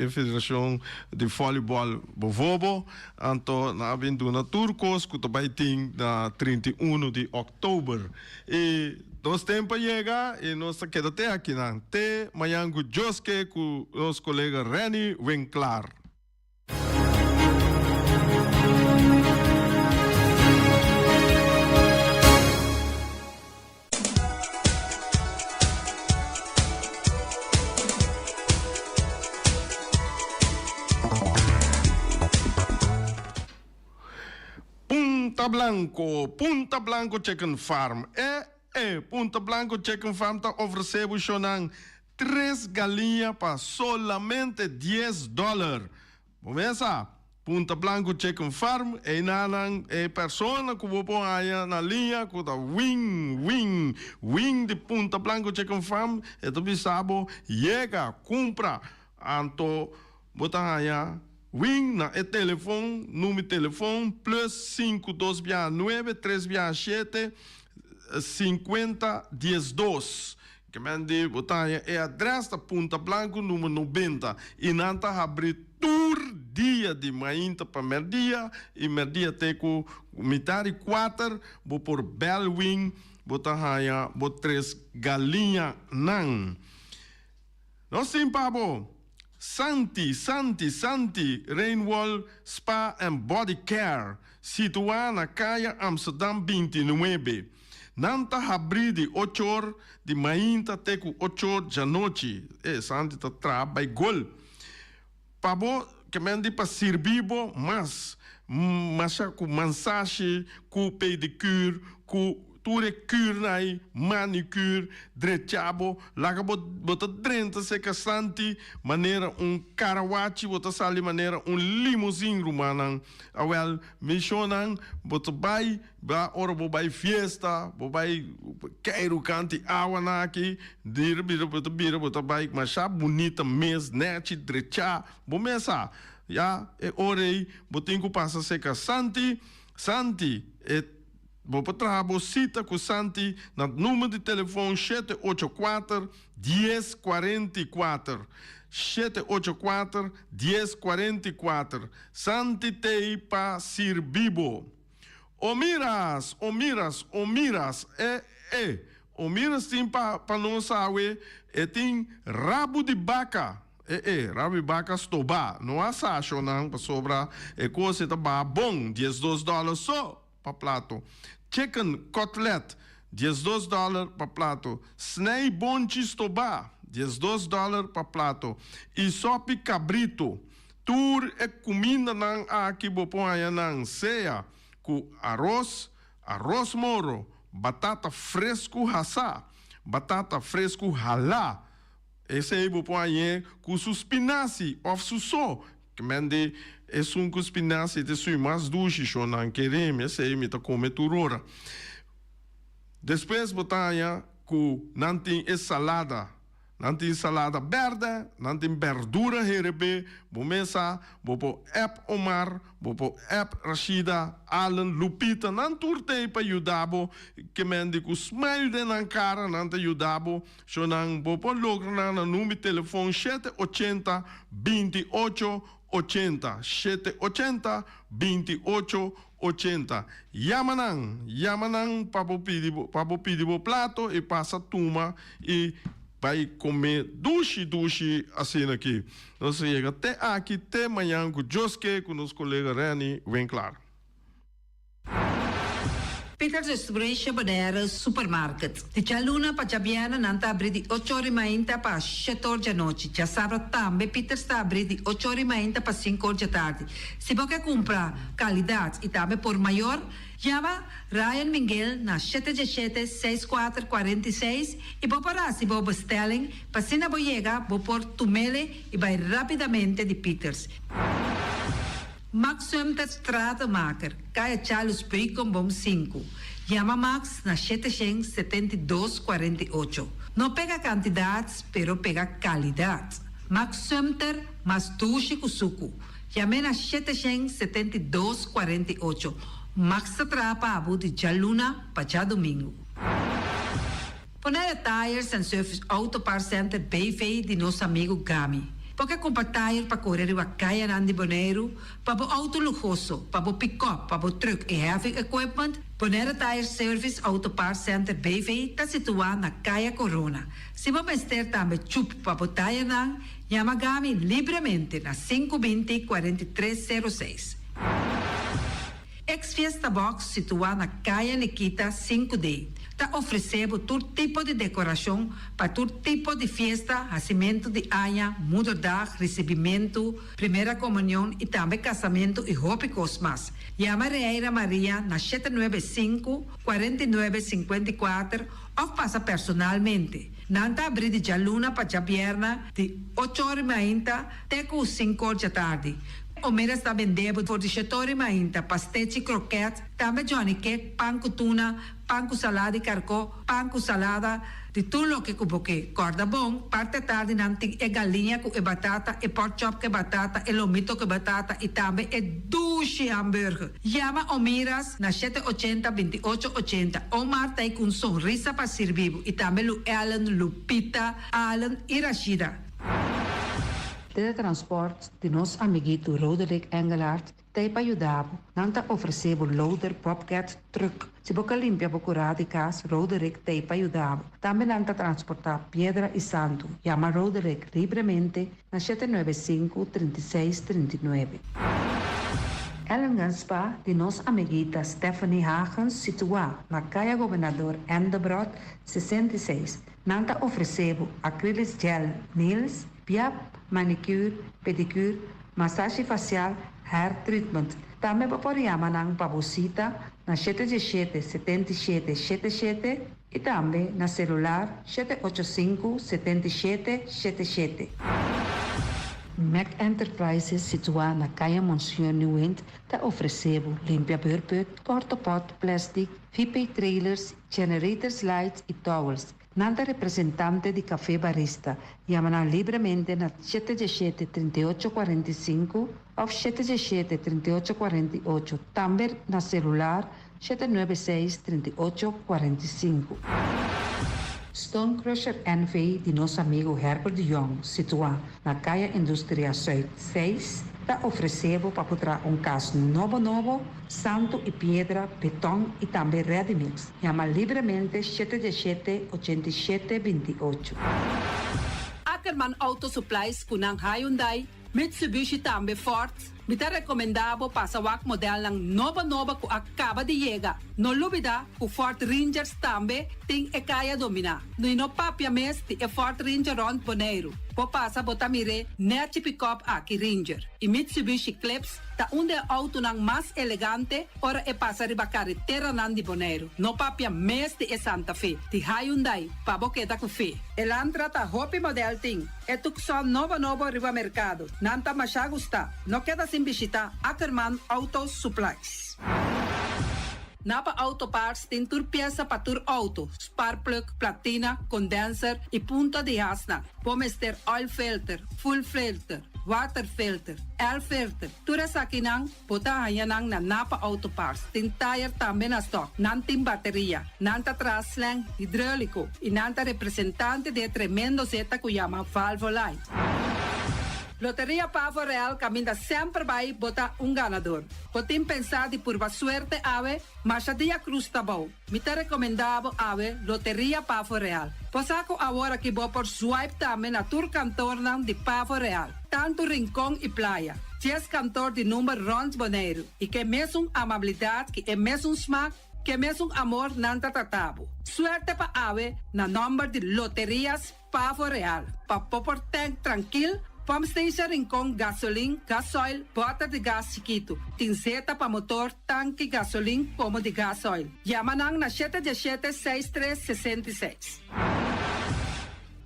S1: Federação de Voleibol Bovobo, então na aventura Turcos, que vai ter na 31 de outubro. E nós temos para chegar e nós queda até aqui na até amanhã com Joske com nosso colega Reni Winkler. Punta Blanco Chicken Farm. Punta Blanco Chicken Farm está oferecendo 3 galinhas para solamente $10. Começa. Punta Blanco Chicken Farm é pessoa que vou pôr aí na linha que tá wing de Punta Blanco Chicken Farm. Tu bisabo chega, compra, anto botar aí wing na telefone, número de telefone +5269 367 5012. Que mande botar é a adressa da Punta Blanco número 90 e nanta abrir tour dia de manhã para merdia e merdia até com metade 4 vou por bell wing botar aí bot 3 galinha nan. Nós sim pabo Santi Rainwall Spa and Body Care, situada na calle Amsterdam 29. Nanta abrir de 8 horas de manhã até 8 horas da noite. Santi está trabalhando gol. Pabo que mande para servir mas com massagem, com pedicure, com tudo cure, manicure, drechabo, laga bota drenta seca santi, maneira karawachi, bota sali maneira limousine rumanan. Awel, missionan, bota ba ora bobai fiesta, bobai queiro canti awana aqui, bota bai, mas bonita mês, net, drecha, bomesa, já, orei, botinho passa seca santi, vou para cita com Santi no número de telefone 784-1044. 784-1044. Santi tei para servibo. Omiras. Omiras tem para não saber, tem rabo de vaca. Rabo de vaca estoba. Não há sacho não para sobrar. Coisa tá bom, $12 só para prato. Chicken cutlet, $12 para prato. Snei bonchi estoba, $12 para prato. E sope cabrito. Tur é comida nang aqui bopon aí nang ceia com arroz moro, batata fresco assá, batata fresco ralá. Esse aí bopon aí com suspinaci of suso, que mende é com espinafre de sui mais doce, só não queremos, esse aí me tá comendo turora. Depois botar aí com não tem salada verde, não tem verdura herebe, começa, vou pôr Omar, vou pôr Rashida, Alan, Lupita, não turtei para ajudar, que mende com smile de na cara, não te ajudar, só não vou pôr logo no número de telefone 780 28 80 780 28 80. Yamanang para pedir o prato e passa turma e vai comer duche assim aqui. Nós chega até aqui, até amanhã com Joske, com nosso colega Reni Winkler.
S4: Peters Distribution Bodera Supermarket. Di Cialuna pa Ciabiana nanta abri di 8 ore mainta pa 7 ore di notte. Ci sabra tambe Peter sta abri di 8 ore mainta pa 5 ore di tardi. Se vuoi compra qualità e tambe por maior, chiama Ryan Miguel na 717-6446 e può parare se vuoi bestelling, pa se na boiega, può por tumele e vai rapidamente di Peters. Max Sumter Stratenmaker, Kaya Charles Bacon Bom 5. Llama Max na 772-48. No pega cantidades, pero pega qualidade. Max Sumter, mas tushi kusuku. Llame na 772-48. Max atrapa abu de Jaluna para domingo. Poner tires and service Auto Part Center BV de nosso amigo Gami. Porque compra tire para correr a caia Nandi Boneiro, para o auto luxuoso, para o pick-up, para o truck e heavy equipment, Poner Tire Service Auto Part Center BV está situado na caia Corona. Se você ester também chup para o tire não, chama Gami livremente na 520-4306. Ex-Fiesta Box situado na caia Nikita 5D. Está oferecendo todo tipo de decoração para todo tipo de festa, nascimento de anha, mudança, recebimento, primeira comunhão e também casamento e roupas mais. Chama Reira Maria na 795-4954 ou passa personalmente. Nanta abrir de Jaluna para Jabierna de 8h30 até 5h da tarde. O mera está vendendo por 18h30 pastéis e croquetes, também Johnny Cake, pão com tuna, pão com salada e carcó, pão com salada, de tudo o que cuboque. Corda bom, parte tarde nanti é galinha com batata, e pork chop com batata, e lomito com batata, e também é duche hambúrguer. Chama o Miras na 780-2880. O Marta com sorriso para servir, e também o Ellen, Lupita, Alan e Rashida.
S5: Teletransport de nosso amiguito Roderick Engelhardt tem para ajudar. Não está oferecendo loader, bobcat, truck. Se você limpia a curada de casa, Roderick tem para ajudar. Também não está transportar pedra e santo. Chama Roderick livremente na 795-3639. Ellen Ganspa, de nossa amiguita Stephanie Hagens, situada na Caia Governador Endebrot 66. Não está oferecendo acrylic gel, nails, piap, manicure, pedicure, massagem facial, hair treatment. Também pode chamar ng pabosita na 77-77-77 e também na celular 785-7777. Mac Enterprises, situada na Caia Monsieur Nieuwend, está oferecendo limpia beurput, cortopot, plastic, VP trailers, generators lights e towels. Nanta representante de Café Barista, chiamano livremente na 717-3845 ou 717-3848, também na celular 796-3845. Stone Crusher NV de nosso amigo Herbert de Jong, situado na Caia Indústria Zuid 6, está oferecendo para botar caso novo, santo e pedra, betão e também ready mix. Chama livremente 717-8728.
S6: Ackerman Auto Supplies kunang Hyundai, Mitsubishi também Ford. Mita recomendado para o modelo ng nova que acaba de chegar. No lubida, o Ford Rangers também tem e kaya domina. No papia mes de Ford Ranger Rond Boneiro. Po passa botamire net pick-up aqui Ranger. E Mitsubishi Eclipse ta onde auto ng mas elegante ora e passa riba carretera nandi Boneiro. No papia mes de Santa Fe. Di Hyundai pa boqueta com fe. Elantra ta hopi model ting. E tukson novo riba mercado. Nanta masya gusta. No queda sin visita Ackerman Auto Supplies. Napa Auto Parts tem tur pieza para tur auto, spark plug, platina, condenser e punta de asna. Pomester oil filter, full filter, water filter, air filter. Tura sa kinang, puta hayanang na Napa Auto Parts. Tem tire também na stock, nanting bateria, nanta traslang, hidráulico e nanta representante de tremendo zeta que chama Valvoline. Loteria Pavo Real caminha sempre vai botar ganador. Potem pensar de por suerte ave, mas a dia cruz tá bom. Me tá recomendado ave Loteria Pavo Real. Posaco agora que vou por swipe também na tour cantor de Pavo Real. Tanto Rincón e Playa. 10 cantor de número Rond Boneiro. E que mesmo amabilidade, que é mesmo smack, que mesmo amor nanta tratabo. Suerte pa ave na número de Loterias Pavo Real. Pa popor tank tranquilo. Pump station Rincón, gasolina, gasoil, bota de gás chiquito. Tinzeta para motor, tanque, gasolina, como de gasoil. Chama na 717-6366.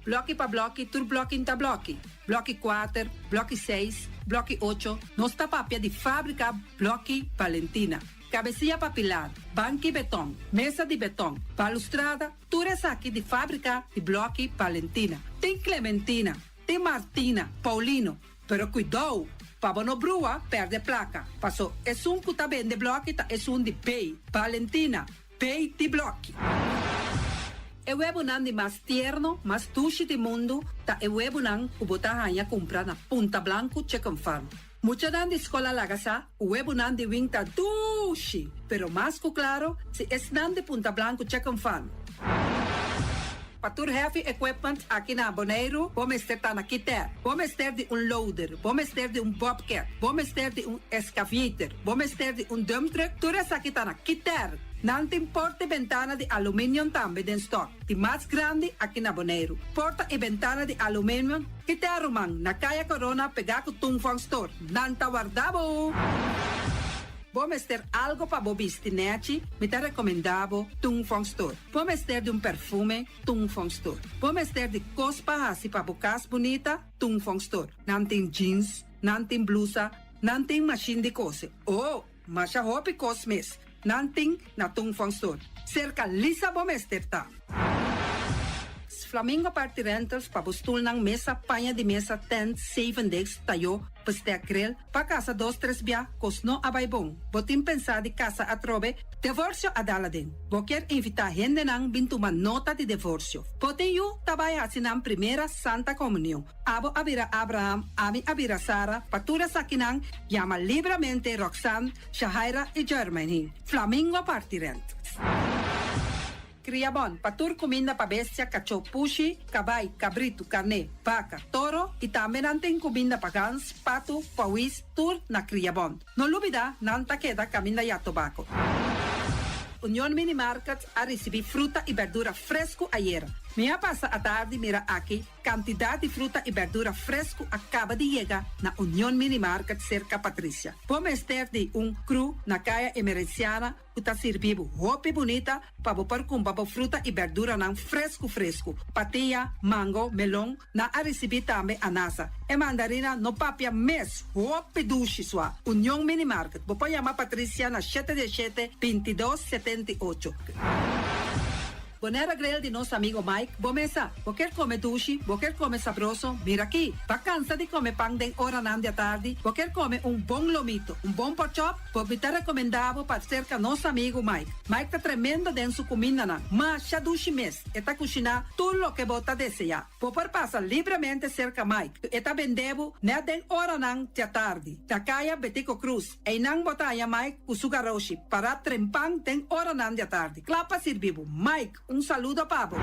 S6: bloque pa bloque, tur bloque inta bloque. Bloque 4, bloque 6, bloque 8. Nossa papia de fábrica bloque Valentina. Cabecilla papilar, banco beton, mesa de beton, balustrada, tudo isso aqui de fábrica de bloque Valentina. Tem Clementina, tem Martina, Paulino, pero cuidado, para não brua, perde placa. Passou, é um que tá bem de bloque, tá, é um de pay. Valentina, pay de bloque. O webo nan de mais tierno, mais tushi do mundo, tá o webo nan que botar rainha comprar na Punta Blanco Chicken Farm. Mucha nan de escola lagasa, o webo nan de wing tá tushi, pero mais que claro, se es nan de Punta Blanco Chicken Farm. Patur heavy equipment aqui na Bonaire, vamos ter na Kiter, vamos ter de loader, vamos ter de bobcat, vamos ter de excavator, vamos ter de dump truck, tudo isso aqui tá na Kiter. Não tem porta e ventana de alumínio também em stock. De mais grande aqui na Bonaire. Porta e ventana de alumínio que te arrumam na Caia Corona pegar com Tung Fong Store. Não tá guardado. Vamos ter algo para bobistinete, me te recomendavo Tung Fong Store. Vamos ter de perfume, Tung Fong Store. Vamos ter de cospa assim para bocas bonita, Tung Fong Store. Não tem jeans, não tem blusa, não tem machine de coser. Oh, mas a roupa cosmes. Nanting na Tung Fong Store. Cerca lisa bomester tá. Flamingo Party Rentals pa bustul ng mesa, panha de mesa, tent, 7 days, tayo, pastea grill, pa casa 2-3 bia, kosno abay bong. Botin pensa di casa atrobe, divorcio adala din. Boker invita gente nang bintuman nota de divorcio. Botin yu tabay asinang primera Santa Comunión. Abo abira Abraham, ami abira Sara, patura sakinang, llama libremente Roxanne, Shahaira y Germany. Flamingo Party Rentals. Criabon, patur comida pa bestia, cachorro, pushi, cabay, cabrito, carne, vaca, toro e também tem comida pa gans, pato, pauis, tur na Criabon. Não lubida, não taqueda caminda ya tobacco. União Mini Market a receber fruta e verdura fresco ayer. Minha passa a tarde mira aqui, quantidade de fruta e verdura fresco acaba de chegar na União Mini Market cerca Patrícia. Vamos ter de cru na caia emergenciana, que está servindo roupa bonita para pôr com fruta e verdura não fresco. Patia, mango, melão, na a receber também anasa. E mandarina no papia mês, roupa duche sua. União Mini Market. Vou chamar Patrícia na 717-2278. Bonera grill de nosso amigo Mike. Bomesa, quer comer duche, quer comer sabroso, mira aqui. Tá cansa de comer pão de hora nan de tarde, quer comer bom lomito, bom pork chop, vou te recomendava para cerca nosso amigo Mike. Mike tá tremendo dentro sua comida na, mas já duche mês, e tá cozinhando tudo o que bota desejar. Vou passar livremente cerca Mike, e tá vendendo na den hora nan de tarde. Da caia Betico Cruz, e não botaia Mike com sugaroshi, para trempang den hora nan de tarde. Clapa servivo, Mike, saludo pavo.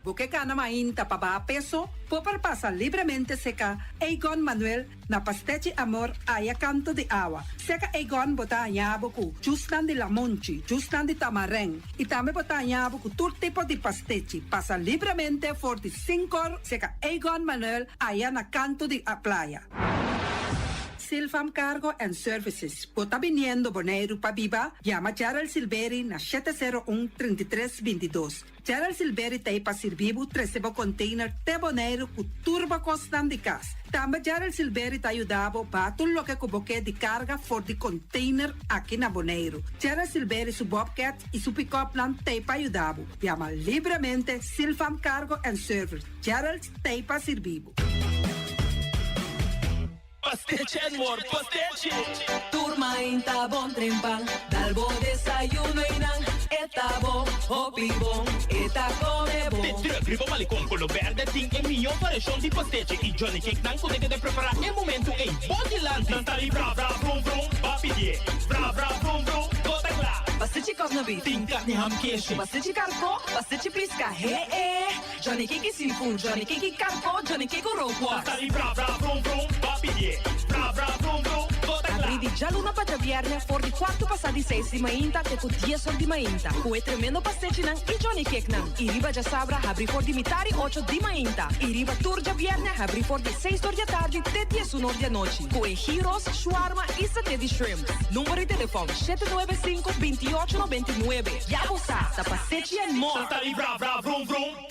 S6: Porque cana mainta para peso, por passar livremente seca Egon Manuel na Pastete Amor aya canto de agua. Seca Egon bota yabuku, justan de lamonchi, justan de tamareng, e também bota yabuku todo tipo de pastete. Passa livremente 45 seca Egon Manuel aya na canto de a playa. Silfam Cargo and Services. Bota viniendo Bonaire pa Biba, llama Gerald Silveri na 701-3322. Gerald Silveri te pa servibo 13 container te Bonaire ku turbo costan de cas. Também Gerald Silveri te ayudavo pa tudo lo que cuboque de carga for de container aqui na Bonaire. Gerald Silveri su Bobcat e su pick-up plan te pa ayudavo. Llama livremente Silfam Cargo and Services. Gerald te pa servibo.
S7: Pastiche, amor, pastiche.
S8: Turma inta bon trempal, dalbo desayuno inan, eta bon, hopi bon, eta come bon.
S7: Te tira gripo malicom con lo verde, ting e mio parecchio di pastiche. I Johnny Cake nan con de preparar e momento e body land. Tantali bra bra brum brum, papi die. Bra bra brum brum, gota gla.
S8: Pastiche cosno beef,
S7: Ting carne ham queijo.
S8: pastiche carpo, pastiche prisca, he. Johnny Cake seafood, Johnny Cake carpo, Johnny Cake roquas.
S7: Tantali bra bra brum brum, papi die. Bra bra brum brum, gota gla.
S8: Apridi già luna para viernes, for di quarto passati 6 di mainta, che con 10 di mainta. Cu tremendo pastiche nan e Johnny Cake nan. I riba già sabra, abri for di mitari 8 di mainta. I riba tour già viernes, abri for di 6 di tardi, te 10 di noci. Cu gyros, shawarma e satè di shrimp. Numero di telefono 795-2899. Ya sa, da pastiche and more.
S7: Tantali bra bra brum brum.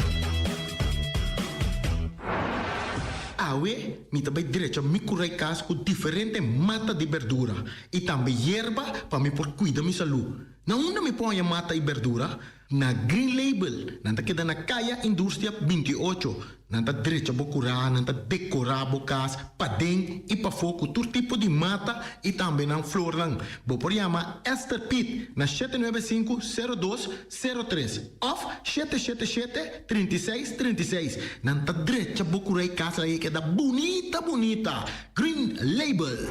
S9: Awe, mi também direito me curai cas com diferente mata de verdura e também hierba para me por cuidar minha saúde. Na onde me põe a mata e verdura? Na Green Label, nanta queda na Kaya Indústria 28. Nanta direito a curar, nanta decorar bocas, para dentro e para fogo, todo tipo de mata e também na flor lang. Bo por chama Esther Pitt na 795-0203 of 777-3636. Nanta direito a curar casa aí queda bonita. Green Label.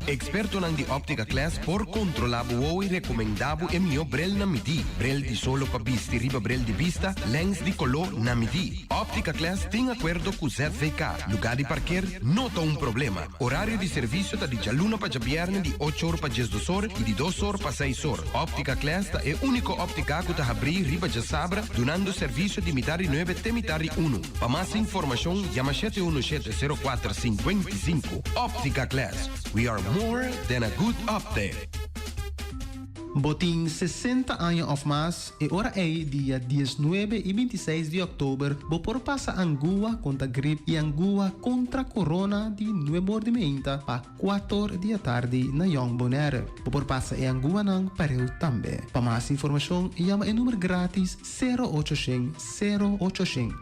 S10: Experto nang di Optica Class por controlabo o e recomendabo e mio brel na midi. Brel di solo pa bisti riba brel di vista, lens di color na midi. Optica Class tem acordo com ZVK. Lugar de parquear, nota um problema. Horário de serviço tá de jaluna pa jabierne di 8 horas pa 12 horas e di 2 horas pa 6 horas. Optica Class tá é único óptica que tá abrir riba de sabra, donando serviço de mitari 9 te mitari 1. Pa mais informação, chama 717-0455. Optica Class. We are more than a good update.
S11: Botin 60 anos of mais e ora é dia 19 e 26 de outubro, por passa Angua contra gripe e Angua contra corona de nuevo mordimento para 4 da tarde na Young Bonaire. Por passa e Angua nang pareu também. Para mais informação, chama o número grátis 0800.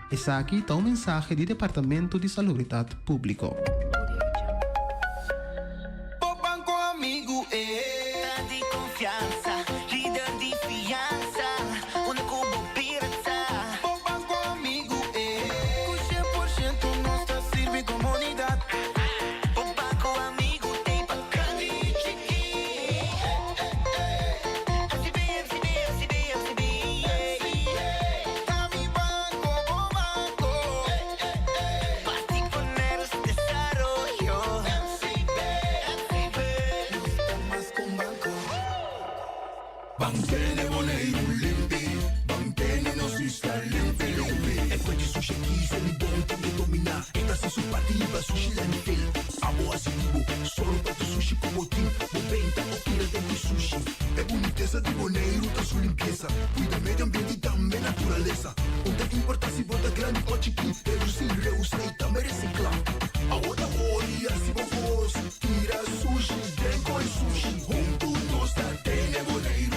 S11: Esse aqui está um mensagem do Departamento de Salubridade Pública.
S12: Amigo, tá de confiança, líder de fiança, onde como pirata. O banco amigo, com 100% nossa serve comunidade. O banco amigo tem bacana e chique. FCB. Tá mi banco, o banco. Basti poner este desarrollo.
S13: Bangkene Bonaire limpi, Bangkene no sista limpi. E poi di sushi chi se li buoni che domina. E da su partiva sushi l'anfil. Amo asibo, solo per tu sushi come team. Moventa o tira dentro sushi. E bonitezza di Bonaire da su limpieza. Cuida medio ambiente e também naturaleza. Onde importa se volta grande ou chiqui. Reusa também reciclar. Agora oi, assim vamos. Tira sushi, dengo e sushi. Junto nós da Tene Bonaire.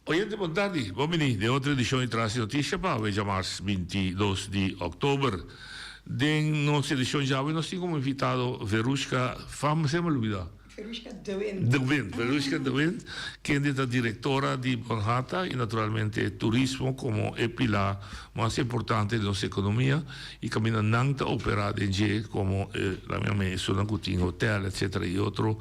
S14: Oyente, boa tarde. Bom menino, de outra edição de Trans Notícia para hoje, mais 22 de outubro. De nossa edição já hoje, nós temos como invitado Verushka, vamos sempre olvidar.
S15: Verushka de Wind,
S14: que é a diretora de Bonhata e naturalmente turismo como é pilar mais importante da nossa economia e caminha nanta operada em G como a minha mãe Sunan Coutinho Hotel, etc. e outro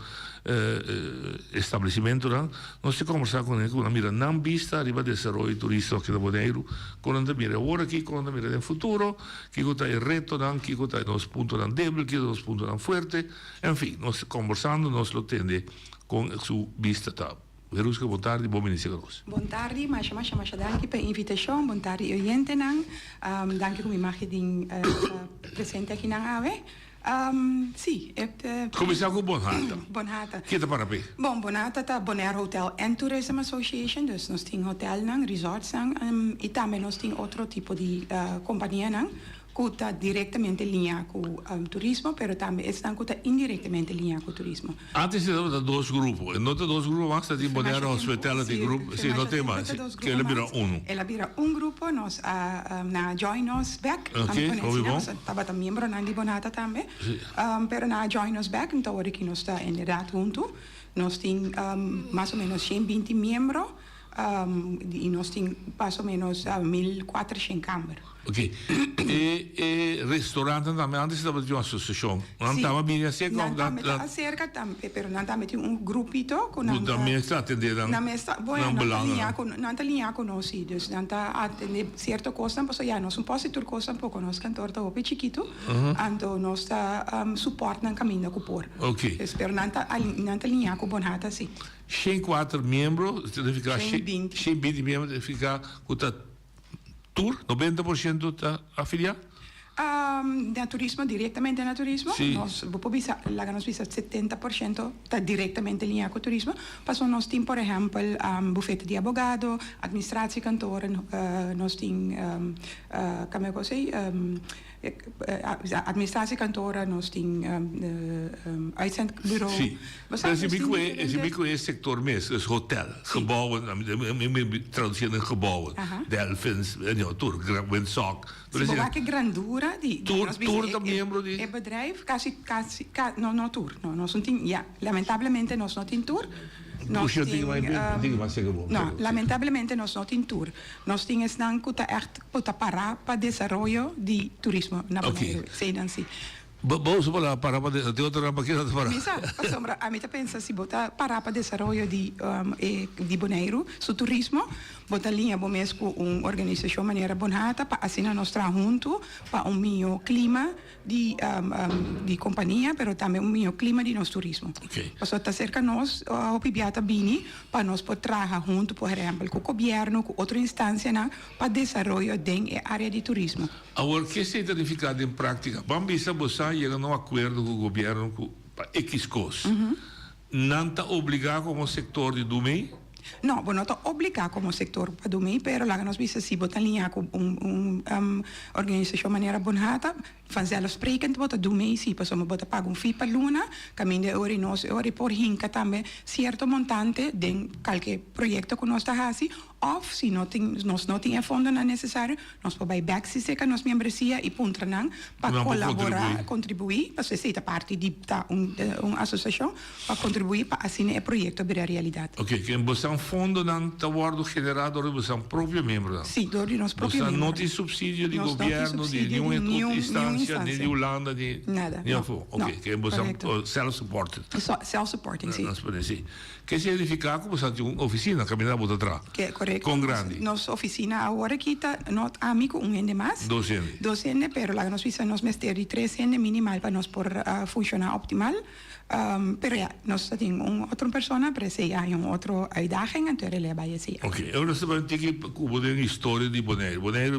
S14: estabelecimento. Nós temos conversar com ele com uma mira não vista arriba de desenvolvimento turístico aqui da Bonaire, com uma mira agora aqui, com uma mira no futuro, que está o reto, que está nos pontos débiles, que nos pontos fortes, enfim, nós conversando, nós lo tende com sua vista. Verushka, boa tarde, bom início a nós.
S15: Boa tarde, mas danke pela invitação, boa tarde, oyente, danke por me imagem presente aqui na AVE. Sim,
S14: começar com Bonhata.
S15: Bonhata.
S14: Que é para ver?
S15: Bom, Bonhata é Bonaire Hotel and Tourism Association, dus nós temos hotel, resorts, e também nós temos outro tipo de companhia, está diretamente linha com turismo, pero também estão que está indiretamente linha com turismo.
S14: Antes era dois grupos, e não tem dois grupos mais, tem Bonaire Hospitality Group, sim, não tem mais, que ele vira um.
S15: Ela vira grupo, nós na Join Us Back, estava também membro na Libonata também, pero na Join Us Back, então agora que nós está inderdaad junto, nós temos mais ou menos 120 membros, e nós temos mais ou menos 1.400 câmaras.
S14: Ok. E restaurante também, antes estava de uma associação. Não estava bem assim como
S15: da cerca também, pero não também tinha grupito com
S14: não também está atendendo.
S15: Não está linha com nós, dus não está atendendo certo coisa, porque já nós positor coisa pouco nós cantor tá ope chiquito, então nós está suporte no caminho com por.
S14: Ok.
S15: Espero não está linha com bonata sim.
S14: 104 membros, significa 120 membros, significa que tour, 90% está afiliado?
S15: Na turismo, diretamente na turismo.
S14: Sim.
S15: Nós vamos visa 70% está diretamente linha com turismo. Mas nós temos, por exemplo, bufete de advogado, administratie kantoor, nós temos, como eu sei, administratiekantoren, nós temos uitzendbureau.
S14: Sim. Mas esse bico é sector mesmo, é hotel, gebouwen, traduzindo em gebouwen, Delphins, tour, Windsock.
S15: Que grandura de
S14: tour da membro de
S15: bedrijf, não tour, nós não temos, lamentavelmente nós não temos tour. Lamentavelmente nós não temos tour. Nós temos que parar para desenvolvimento de turismo na Bonaire.
S14: Vamos para de outra máquina de parar.
S15: Misa, a mim pensa se botar parar para desenvolvimento de Bonaire, su turismo, botar linha bom mesmo organização maneira bonata para assim nós tra junto para melhor clima de companhia, pero também melhor clima de nosso turismo.
S14: Okay.
S15: Então tá cerca nós o pibiata bini para nós poder trabalhar junto, por exemplo, com o governo, com outra instância para desenvolvimento da área de turismo.
S14: Agora, o que é certificado em prática? Vamos ver chega a um acordo com o governo para X coisas. Não está obrigado como sector de dormir?
S15: Não, não está obrigado como sector para dormir, pero lá nós vimos se botar linha com organização maneira bonata, fazer os sprekend botar dormir, se passamos botar pagar fee para luna, caminho de hora nós hora por hinca também certo montante de qualquer projeto que nós está fazendo, ou se nós não tem fundo não necessário, nós podemos back se seca nós membresia e pontra não para colaborar, contribuir, para ser parte de uma associação para contribuir para assim o projeto virar realidade.
S14: Ok, que você fundo não está guardo generado por você próprio membro.
S15: Sim, do nosso próprio membro.
S14: Você não tem subsídio de governo, de nenhuma instância, nem de Holanda, de
S15: nada.
S14: Ok, que você self-supported.
S15: Self-supporting, sim.
S14: Que significa que você tem uma oficina caminhando por atrás.
S15: Correto.
S14: Com grande.
S15: Nossa oficina agora aqui está not amigo ende mais. 200, pero lá nós precisamos meter de 300 minimal para nós por funcionar optimal. Pero nós temos outra pessoa para se há outra uitdaging, então ele vai assim.
S14: Ok, agora você vai ter que cobrir a história de Bonaire. Bonaire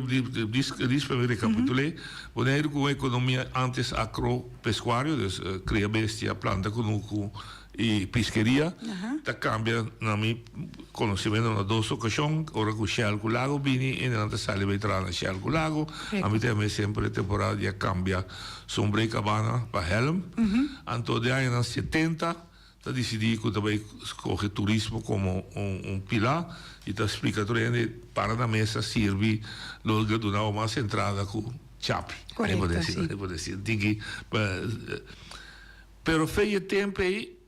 S14: diz para recapitular. Bonaire com a economia antes agropecuária, dus cria bestia, planta com e pesqueria, tá cambia na minha conhecimento na duas ocasiões, ora com Shell com Lago Bini e na sala vai entrar na Shell com Lago, a mim também sempre temporada já cambia Sombre Cabana para Helm, então de aí nos 70 tá decidido que também escolhe turismo como pilar e tá explicando para na mesa serve logo de uma mais centrada com Chapi.
S15: Correto, sim.
S14: Devo dizer, pero feia tempo aí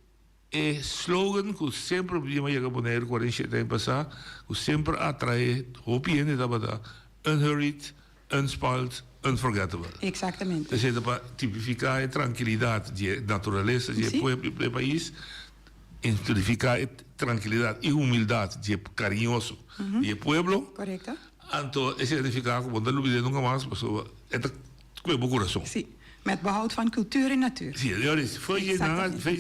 S14: slogan que sempre vimos chegar a Bonaire 47 anos passado, que sempre atrai opinião da banda unhurried, unspoiled, unforgettable.
S15: Exatamente.
S14: Então, para tipificar a tranquilidade de natureza do país, tipificar a tranquilidade e humildade de carinhoso do povo.
S15: Correto.
S14: Então, esse significa que quando não nunca mais, é com o coração.
S15: Sim. Met behoud van cultuur en natuur.
S14: Sim, foi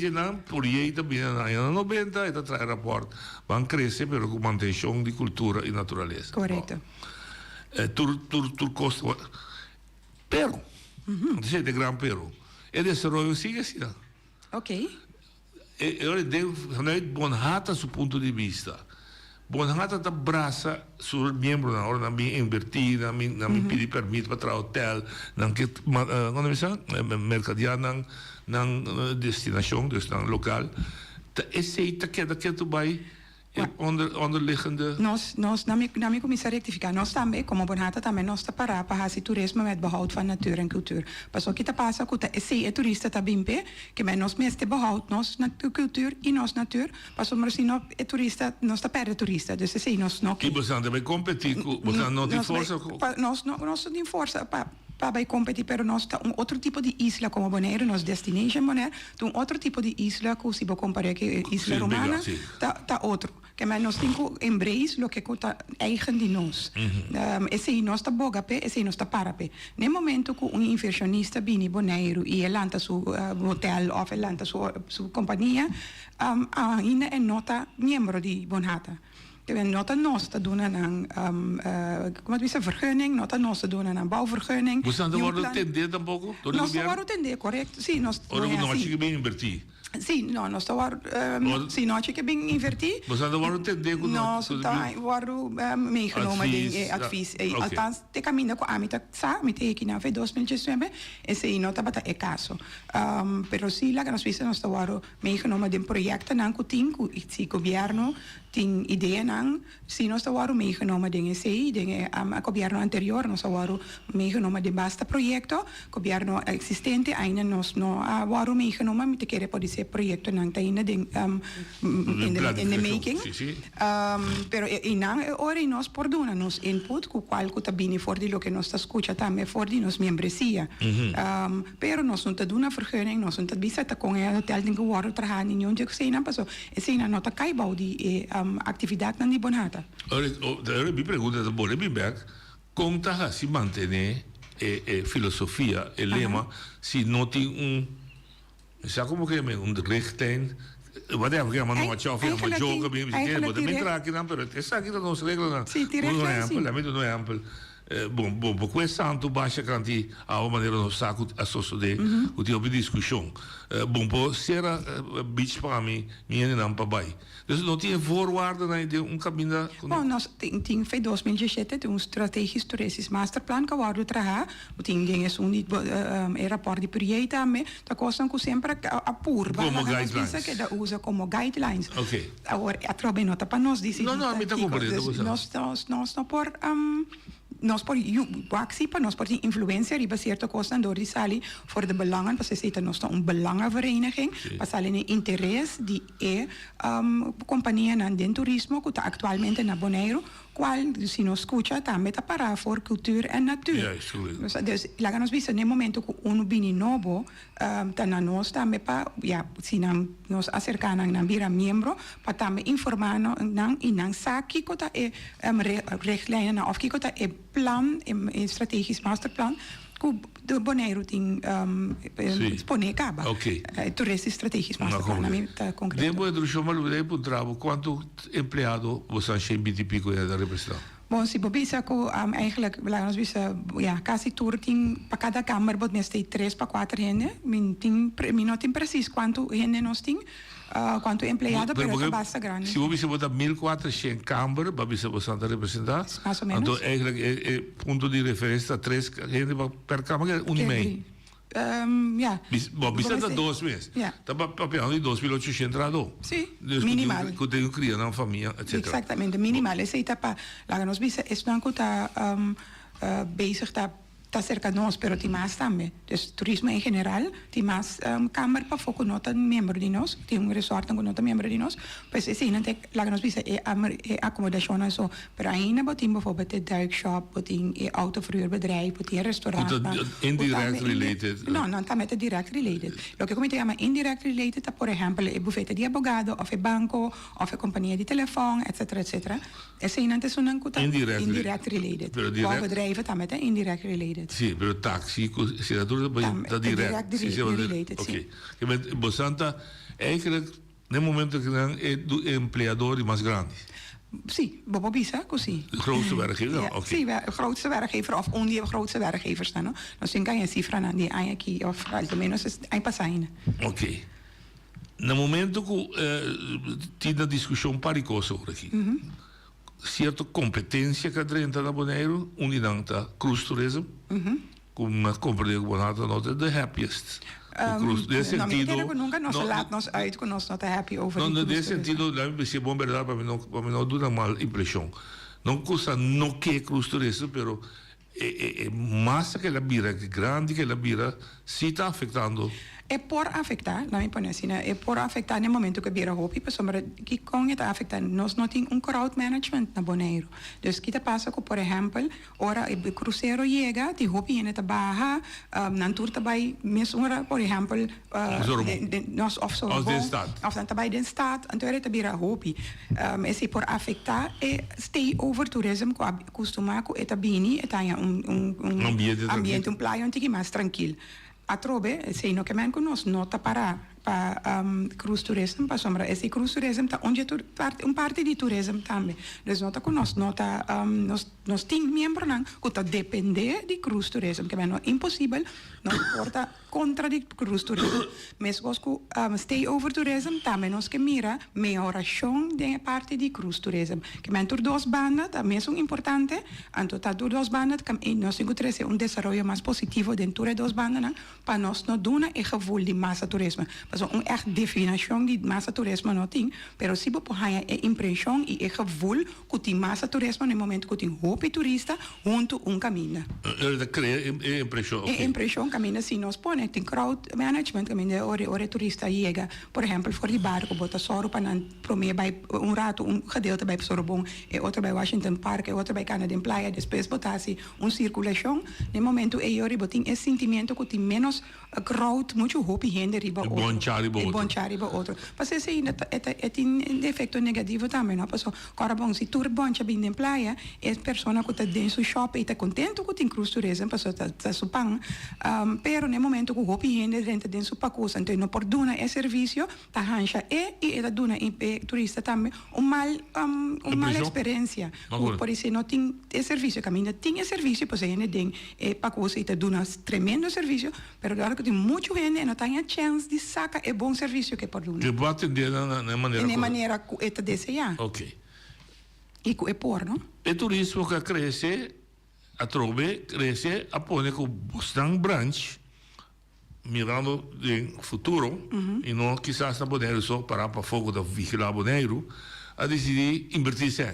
S14: na projeto binnen na jaren 90 e traz rapport van crescer pero com manutenção de cultura e natureza.
S15: Correto.
S14: Tur costa. Pero, dice de gran pero, o desarrollo sigue assim.
S15: Ok.
S14: Vanuit Bonhata, seu ponto de vista, Bom, não há tanta braça sobre membro na hora não me invertir, não me pedir permissão para tra hotel, não que quando me são mercadia não destinação, dus não local. Esse aí tá que tu vai onderliggende.
S15: Nós na minha comissão rectificar, nós também, como Bonhata também, nós está para fazer turismo met behoud van natuur en cultuur. Pas o que está passa com esse turista tá bem pé, que men nós mesmo behoud nós cultuur e nós natuur. Pas o mas não é turista, nós está perde turista, dus esse nós não.
S14: E você anda bem competir, você não tem força.
S15: Nós não tem força para competir, pero nós está outro tipo de isla como Bonaire, nós destination Bonaire, um outro tipo de isla que se comparar que isla romana, tá outro. Que mas nós temos que embrace o que é eigen de nós. Esse aí nós está boga pé, esse aí nós está para pé. No momento que inversionista vem Bonaire e lança seu hotel ou lança sua companhia, ainda é nota membro de Bonhata. Nota nos te doen aan, como diz, vergunning, nota nos te doen aan bouwvergunning.
S14: Você anda agora atender tampouco?
S15: Nós estamos a atender, correto? Sim, nós.
S14: Ora, não acho que bem invertir.
S15: Sim, não, nós estamos sim, nós que bem invertir.
S14: Você anda agora atender com
S15: nós estamos meegenomen in advies. Althans, te caminho com a mita sa, mita aqui na fe 2019, esse aí nota bata é caso. Pero sim, lá que nós nós estamos meegenomen de projeto nan ku ting ku itsi governo tem ideia não, se nós estamos meegenomen dingen sei, dingen a governo anterior nós estamos meegenomen de basta projeto, governo existente ainda nós não estamos meegenomen met querer pode ser projeto não tem ainda in the making. Pero e não ora nós por dona nos input com qual que tá bem for de lo que nós está escuta também for de nos membresia. Pero nós não tá dona vergunning, nós não tá bisa tá com el hotel tem que war trabalhar em onde que sei não passou. Esse não nota cai bau de atividade na Bonhata.
S14: Ora, me pergunta da Bole Bimberg, como tá se manter filosofia, o lema, se não tem sabe como que é richtlijn, whatever, que não tchau, uma joga, bem, mas também entrar aqui não, pero essa aqui não se regla não.
S15: Sim, não
S14: é amplo, não é amplo. Bom, por santo baixa canti a maneira no saco associado o tipo de discussão. Bom, por ser beach para mim, minha não para bai. Dus não tinha forward na ideia caminho.
S15: Bom, nós tem feito 2017 um estratégico turístico masterplan que vamos trabalhar. Tem dinheiro rapport de projeto também. Tá coisa que sempre apura.
S14: Como guidelines.
S15: Que da usa como guidelines.
S14: Ok.
S15: Agora a trobe nota para nós dizer.
S14: Não, me tá compreendendo.
S15: Nós não por nós por participa, nós por influencer riba certa coisa door die sali voor de belangen, parce que nós een belangenvereniging, parce que interesse de companhia na den turismo que está atualmente na Bonaire, qual se nos escuta também está para for cultura e natuur. Dus lá nós visa no momento que bini novo, tá na nós também para se nos acercar na bira membro, para também informar nang inang saki ko ta richtlijnen na of ki ko ta plan, strategisch masterplan, que de Bonaire tem expone caba. Toeristisch strategisch masterplan.
S14: Depois do chamar o tempo trabalho, quanto empregado você acha em BTP que é da representação?
S15: Bom, se bobisa ko eigenlijk laat ons quasi toerting para cada kamer bot neste 3 para 4 gente, min não tem preciso quanto gente nós tem. Quanto empregado, pero é basta grande.
S14: Se você botar 1.400 câmara, você vai representar.
S15: Mais ou menos.
S14: Então, é ponto de referência 3 gente per câmara, é 1,5. Bom, você dá 2 meses. Está papelando de 2.800 entradas.
S15: Sim, minimal.
S14: Que tem que criar na família, etc.
S15: Exatamente, minimal. Esse aí está para, lá nós visa, esse não está bezig, está cerca de nós, pero tem mais também. Dus turismo em geral, tem mais câmara para foco nota membro de nós, tem resort com nota membro de nós, pois esse não tem, lá nós visa é acomodação só, pero ainda botem bijvoorbeeld de dark shop, botem autoverhuurbedrijf, botem restaurant.
S14: Indirect related.
S15: Não está met direct related. Lo que como te chama indirect related, por exemplo, é bufete de advogado, ou é banco, ou é companhia de telefone, etc, etc. Esse não tem só não indirect related. Qual bedrijven está met indirect related.
S14: Sim, pero taxi, senador da direct related. Ok. Que Bosanta eigenlijk no momento que é do empregador mais grande.
S15: Sim, Bobo Bisa, così.
S14: De grootste werkgever?
S15: Ja, sim, de grootste werkgever of only de grootste werkgever staan. No? Dus dan kan je cifra na die aqui of almenos een passaina.
S14: Ok. No momento que tinha discussão paricosa aqui. certa competência que dentro da Bonaire, unidade cruise tourism, como na compreensão bonata nota the happiest. Nesse sentido,
S15: nunca nos laat nos uit que nós não tá happy over.
S14: Não, nesse sentido, deve ser bom verdade para mim não dar uma mal impressão. Não custa não que cruise tourism, pero é massa que ela vira, que grande que ela vira, se está afetando.
S15: É por afetar, não me põe assim, é por afetar no momento que vira roupa, pessoal, que com está afetando, nós não temos crowd management na Bonaire. Dus que passa com, por exemplo, ora o cruzeiro chega, de roupa ainda está baixa, na tour também, mesmo ora, por exemplo, nós of também den stad, então é vira roupa. É por afetar é stay over tourism, que costuma com eta bini, eta ambiente praia onde mais tranquilo. A trobe, sei no que men conosco, nota para cruise tourism, para sombra, esse cruise tourism tá onde parte de tourism também. Dus nota conosco, nota nós temos membros não, que tá depender de cruise tourism, que é impossível, não importa contra de cruise tourism. Mas conosco stay over tourism também nós que mira melhoração de parte de cruise tourism, que é tur duas bandas, também são importante, então tá tur duas bandas, que nós encontramos desenvolvimento mais positivo dentro de duas bandas, para nós não dona e gevoel de massa tourism. Mas echt definição de massa turismo não tem, mas se você tem a impressão e o gevoel que tem massa turismo no momento que tem roupa turista junto caminho.
S14: Cria impressão.
S15: A impressão caminho se nós põe tem crowd management caminho ore turista chega, por exemplo, for de barco bota só para prometer bij rato gedeelte bij Sorbonne e outro bij Washington Park e outro bij Canada Playa, depois botar-se circulação, no momento eu botin esse sentimento que tem menos crowd, muito roupa gente riba Bonchariba outro. Mas esse ainda tem efeito negativo também, não? Porque agora bom, se tu boncha bem na praia, é pessoa que está dentro do shopping e está contente que tem cruise tourism, porque está supang, pero no momento que o roupa gente dentro do pacote, então não pode dar esse serviço, tá hancha e está dando turista também uma experiência. Por isso não tem esse serviço, caminho tem esse serviço, porque gente tem pacote e está dando tremendo serviço, pero agora que tem muito gente não tem a chance de sacar é bom serviço que pode dar.
S14: Que pode atender na maneira
S15: de maneira que está desejar.
S14: Ok.
S15: E que é por, não?
S14: O turismo que cresce, a trobe cresce, a pone que Boston Branch, mirando no futuro, e não quizás na Bonaire só parar para fogo da vigilar Bonaire, a decidir invertir sem.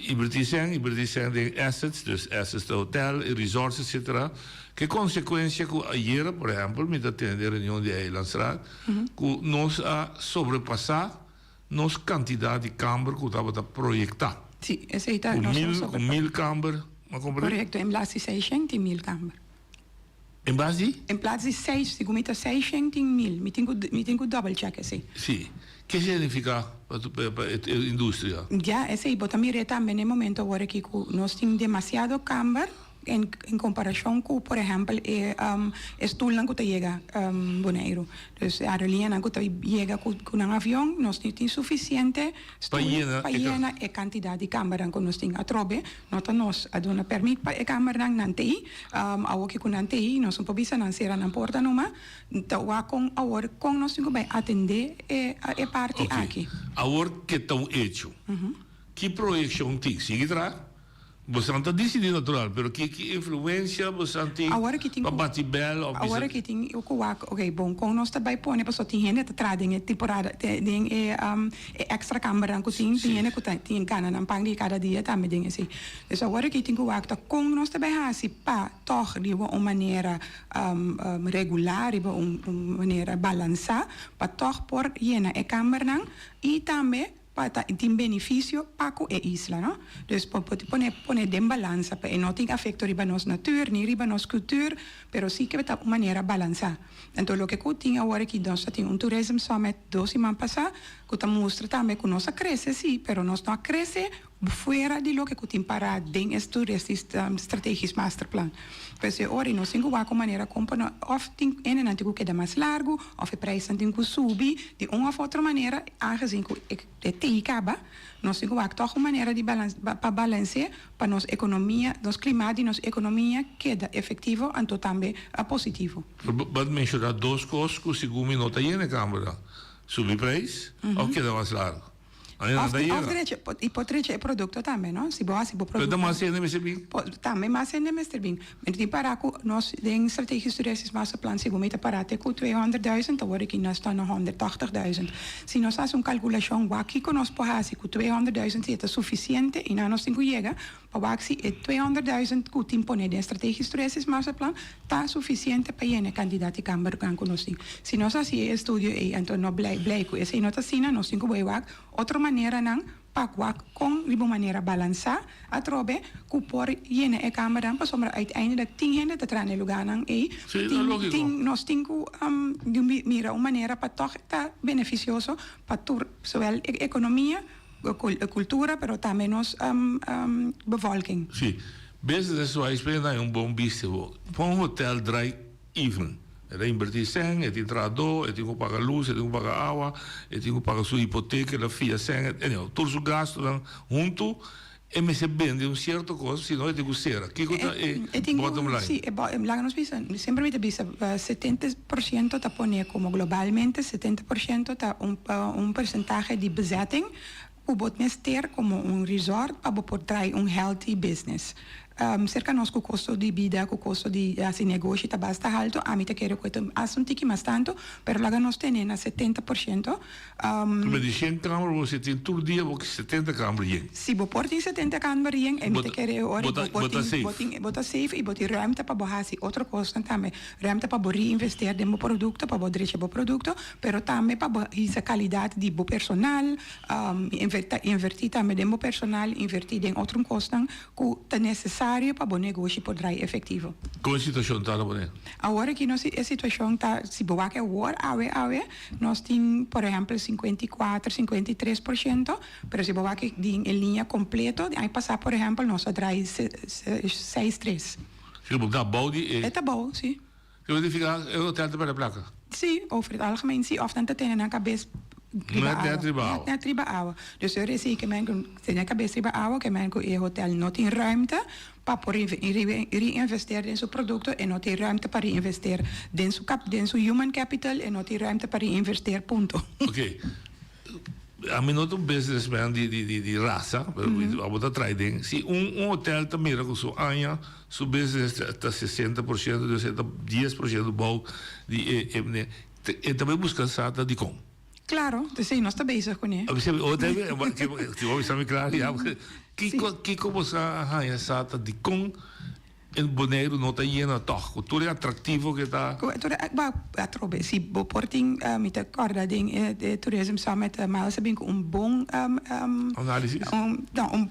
S14: Invertir em assets, dus assets de hotel, resorts, etc. Que consequência que ayer, por exemplo, me atender a reunião de Eilandsraad, que nós a sobrepassar nossa quantidade de câmara que estava a projetar.
S15: Sim, esse aí está.
S14: Com 1000 câmaras, mas
S15: projeto em plaats de 600.000 câmaras.
S14: Em base?
S15: Em plaats de 600.000, me tenho que double check assim.
S14: Sim. O que significa para a indústria?
S15: Já, esse aí, bota mire também no momento agora que nós temos demasiado câmara em comparação com, por exemplo, stoel que chega Bonaire. Dus a aerolínea que chega com um avião, nós não temos suficiente
S14: para
S15: llenar a quantidade de câmara que nós temos a trobe. Nós a dona permite para a câmara não ter, a que com não ter, nós não podemos não ser na porta numa, então agora com nós temos que atender a parte aqui.
S14: Agora que estão hecho, que projeção tem? Sigue atrás? Você não está decidindo natural, mas que influência você tem para bater belo?
S15: Agora que tem o coac, ok, bom, com nós também põe, pessoa tem gente que traz em temporada, tem extra câmara que tem gente que tem cana na pang de cada dia também tem assim. Então agora que tem coac, com nós também assim para tornar de uma maneira regular, de uma maneira balançada, para tornar por llena a câmara e também tem benefício para a isla, não? Dus pode poner de balança para não tem efeito riba nossa natura, nem riba nossa cultura, pero sim que está uma maneira balançada. Então, o que eu tinha agora que nós temos Tourism Summit 2 semanas passadas, que mostra também que nós cresce, sim, pero nós não cresce fora de lo que tem para dentro este strategisch masterplan. Pues ora nós temos que maneira como of tem en antigo que é mais largo, of o preço tem que subir de uma ou outra maneira, aangezien que te acaba, nós temos que toch uma maneira de para balancear para nossa economia, nosso clima e nossa economia queda efetivo e também positivo.
S14: Mas mencionar duas coisas que o segundo não está na câmara. Subir preço ou queda mais largo?
S15: E potrebbe il prodotto também, no? Si può produrre.
S14: Da mas ainda me bem.
S15: Também mas ainda me bem. Mas tem para com nós den strategische toeristische masterplan se gomita para te com 200.000, dan word ik nós está na 180.000. Se nós faz calculação, aqui com nós porrasi com 200.000 é suficiente e nós tem que chegar para aqui 200.000 com tempo den strategische toeristische masterplan tá suficiente para ene candidato câmara kan conosco. Se nós assim estudio e então não blei com esse nota sina nós tem que boiwak outra maneira não pakwak com de maneira balançar a trobe ku por ene e câmara para sombra uiteindelijk 10 gente te trane lugar não e nós tem que mira uma maneira para toch tá beneficioso para zowel economia cultura pero também nos bevolking.
S14: Sim. Business wise é bom business. Para hotel dry even. Era invertir 100, e tem trado, e tem que pagar luz, e tem que pagar água, e tem que pagar sua hipoteca, la FIA 100, e não, todos os gastos junto, e me se vende certo coisa, senão é de gostera. Que coisa é bottom line?
S15: Sim, lá nós vimos, sempre me diz 70% está poner como globalmente, 70% está percentual de bezetting, o bot ter como resort para poder healthy business. Cerca nós com o custo de vida, com o custo de negócio está bastante alto, a mim te quero que um tique mais tanto, pero lá nós temos 70%.
S14: Mas de 100 câmeras você tem todo dia 70 câmeras.
S15: Se você pôr 70 câmeras, a mim te quero bota safe e bota ruimte para borrar outra coisa também. Ruimte para reinvestir no produto, para poder o produto, pero também para essa qualidade de personal, invertir também no personal, invertir em outra coisa que é necessário para o negócio poder efetivo.
S14: Como a situação está na
S15: agora que a situação está, se boa que nós temos, por exemplo, 54, 53%, mas se boa que em linha completa, aí passar, por exemplo, nós traz 6,3%.
S14: Se boa bom
S15: é bom, sim.
S14: Se você ficar, é o teatro para a placa?
S15: Sim, over het algemeen, sim, of dan te tenen na cabeça. Net triba awa. Dus er is ik men zijn cabeça triba awa que men e hotel não tem ruimte para por reinvestir em seu produto e não tem ruimte para reinvestir em seu human capital e não tem ruimte para reinvestir ponto.
S14: Ok. A mim não é um businessman de raça, a botar trading. Se hotel também com sua anha, seu business está 60%, 10% do bom e também busca sata de com.
S15: Claro, dus nós está bezig com ele.
S14: Você vou saber claro, que como a sata de com el Bonaire não está lleno toch. Tudo é atrativo que está.
S15: A trobe, se bo porting met corda ding toerisme samen met Malse ben bom
S14: analysis.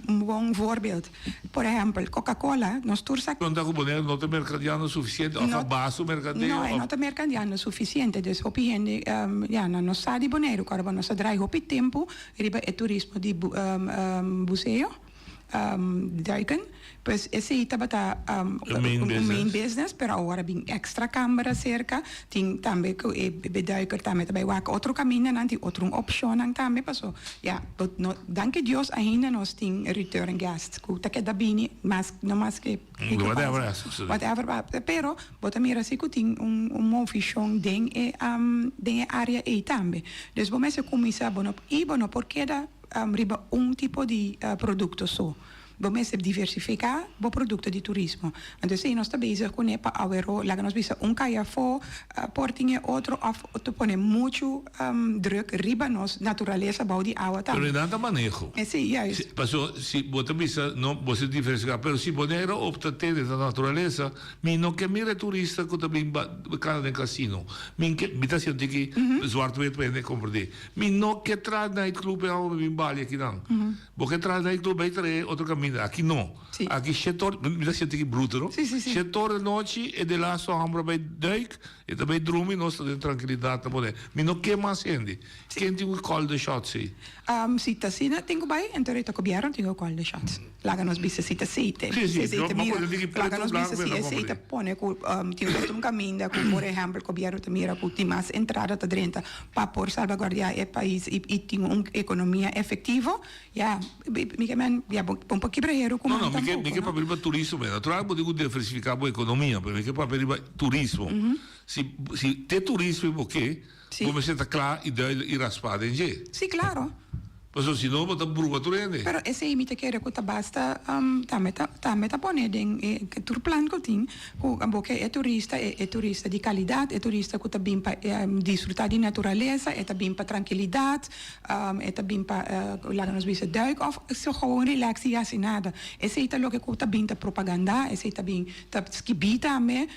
S15: Bom voorbeeld. Por exemplo, Coca-Cola, nós tursa.
S14: Não está com Bonaire não tem mercadiano suficiente, ou baixo mercadeiro.
S15: Não, não tem mercadiano suficiente, dus op gente não sai de Bonaire, agora nós drai op tempo, riba é turismo de museu. Duiken, pues esse estava main business, pero agora bem extra câmara cerca, tem também que o duiker também vai outro caminho, não tem outra opção também, passou. Ja, danke Deus ainda nós tem return guests, que tá que da bem, mas não mais que whatever, pero bota mira se que tem uma opção den área aí também. Dus vamos começar bono porque da riba tipo de produto só. Vamos diversificar o produto de turismo. Então, se nós estamos bezig com para avero, lá nós vemos caiafo, portinho, outro, te põe muito druk, riba nós, natureza, bau de água também.
S14: Pero nada manejo.
S15: Sim, juist.
S14: Passou, se você pensa, não você diversificar, pero se você opta ter da natureza, me não quer mira turista que também cara de casino. Me quer, me tá sendo que zwart weet para compreender. Me não quer trazer nightclub em Bali aqui não. Porque trazer nightclub é outro caminho. Aqui não.
S15: Sim.
S14: Aqui setor, me dá sentido que bruto, não?
S15: Sim.
S14: Setor de noite e de lá só hambra by duik e também dorme nós temos tranquilidade para poder. Me não quer mais gente. Quem tem o call de shots aí?
S15: Se tá assim, tenho bem, então eu tô cobiando, tenho o call de shots. Lá nós bisa se tá seite.
S14: Sim.
S15: Lá nós bisa se seite pone com tem caminho com por exemplo cobiando também com tem mais entrada tá dentro para por salvaguardar o país e tem uma economia efetiva. Ja, me um pouquinho brasileiro como
S14: não, me quer para abrir turismo, natural pode diversificar a economia, mas me quer para abrir turismo. Se tem turismo porque, como você está claro e dá ir raspada em G.
S15: Sim, claro.
S14: Mas se não, bota bruga tu rende.
S15: Pero esse imita que recota basta também tá pone den que tur plan que tem com a boca é turista de qualidade, é turista que tá bem para desfrutar de natureza, é bem para tranquilidade, é bem para lá nos visa duik of so gewoon relaxie assim nada. Esse é lo que tá bem para propaganda, esse tá bem tá skibita me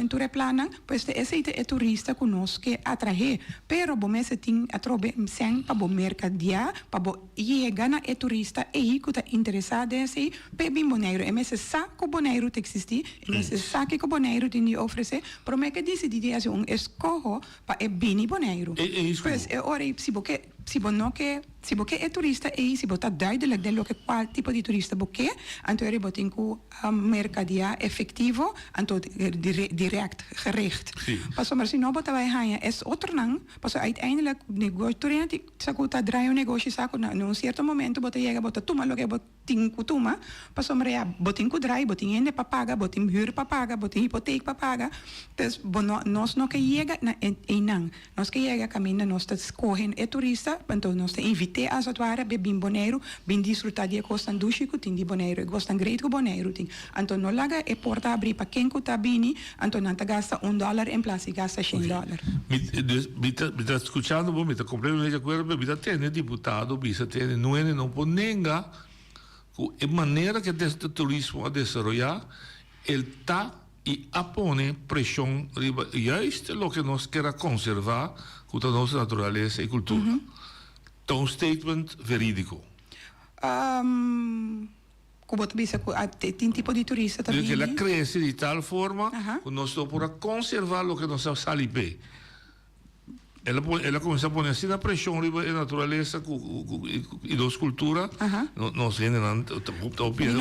S15: em tur plana, pois esse é turista que nós que atrair, pero bom esse tem atrobe sem para bom mercadia, para bo chega na é turista e que está interessado em si, bem boneiro, e se sabe que o boneiro tem que existir, e se sabe que o boneiro tem de oferecer, pero me que decidi de fazer escorro para é bem boneiro. Pois é hora se você é turista e se você duidelijk de lo que qual tipo de turista você, então ele botem com mercadia efetivo, então direct gericht. Pas maar se não botar vai ganhar é outro não, pas uiteindelijk negócio turista se você draaien um negócio saco num certo momento você chega botar toma lo que botem com toma, pas maar ja botem com draai, botem ende para pagar, botem huur para pagar, botem hipoteca para pagar. Então nós não que chega na não, nós que chega caminho nós está escolhendo é turista, então nós te invite as het ware bem boneiro, bem desfrutar de gostam dushi que tem de boneiro, gostam great que boneiro tem. Então não laga é porta abrir para quem que tá bem, então não te gasta $1 em place gasta $100.
S14: Me está escuchando, me está completamente de acordo, me está tendo deputado, me está tendo não pode negar a maneira que este turismo a desenvolver, ele está e apone pressão juist lo que nós queremos conservar com a nossa natureza e cultura. Então, statement verídico.
S15: Como tu disse, tem tipo de turista também.
S14: Que ela cresce de tal forma que nós estamos para conservar o que nós sabemos bem. Ela começa a pôr assim na pressão riba a natureza e das culturas. Nós ainda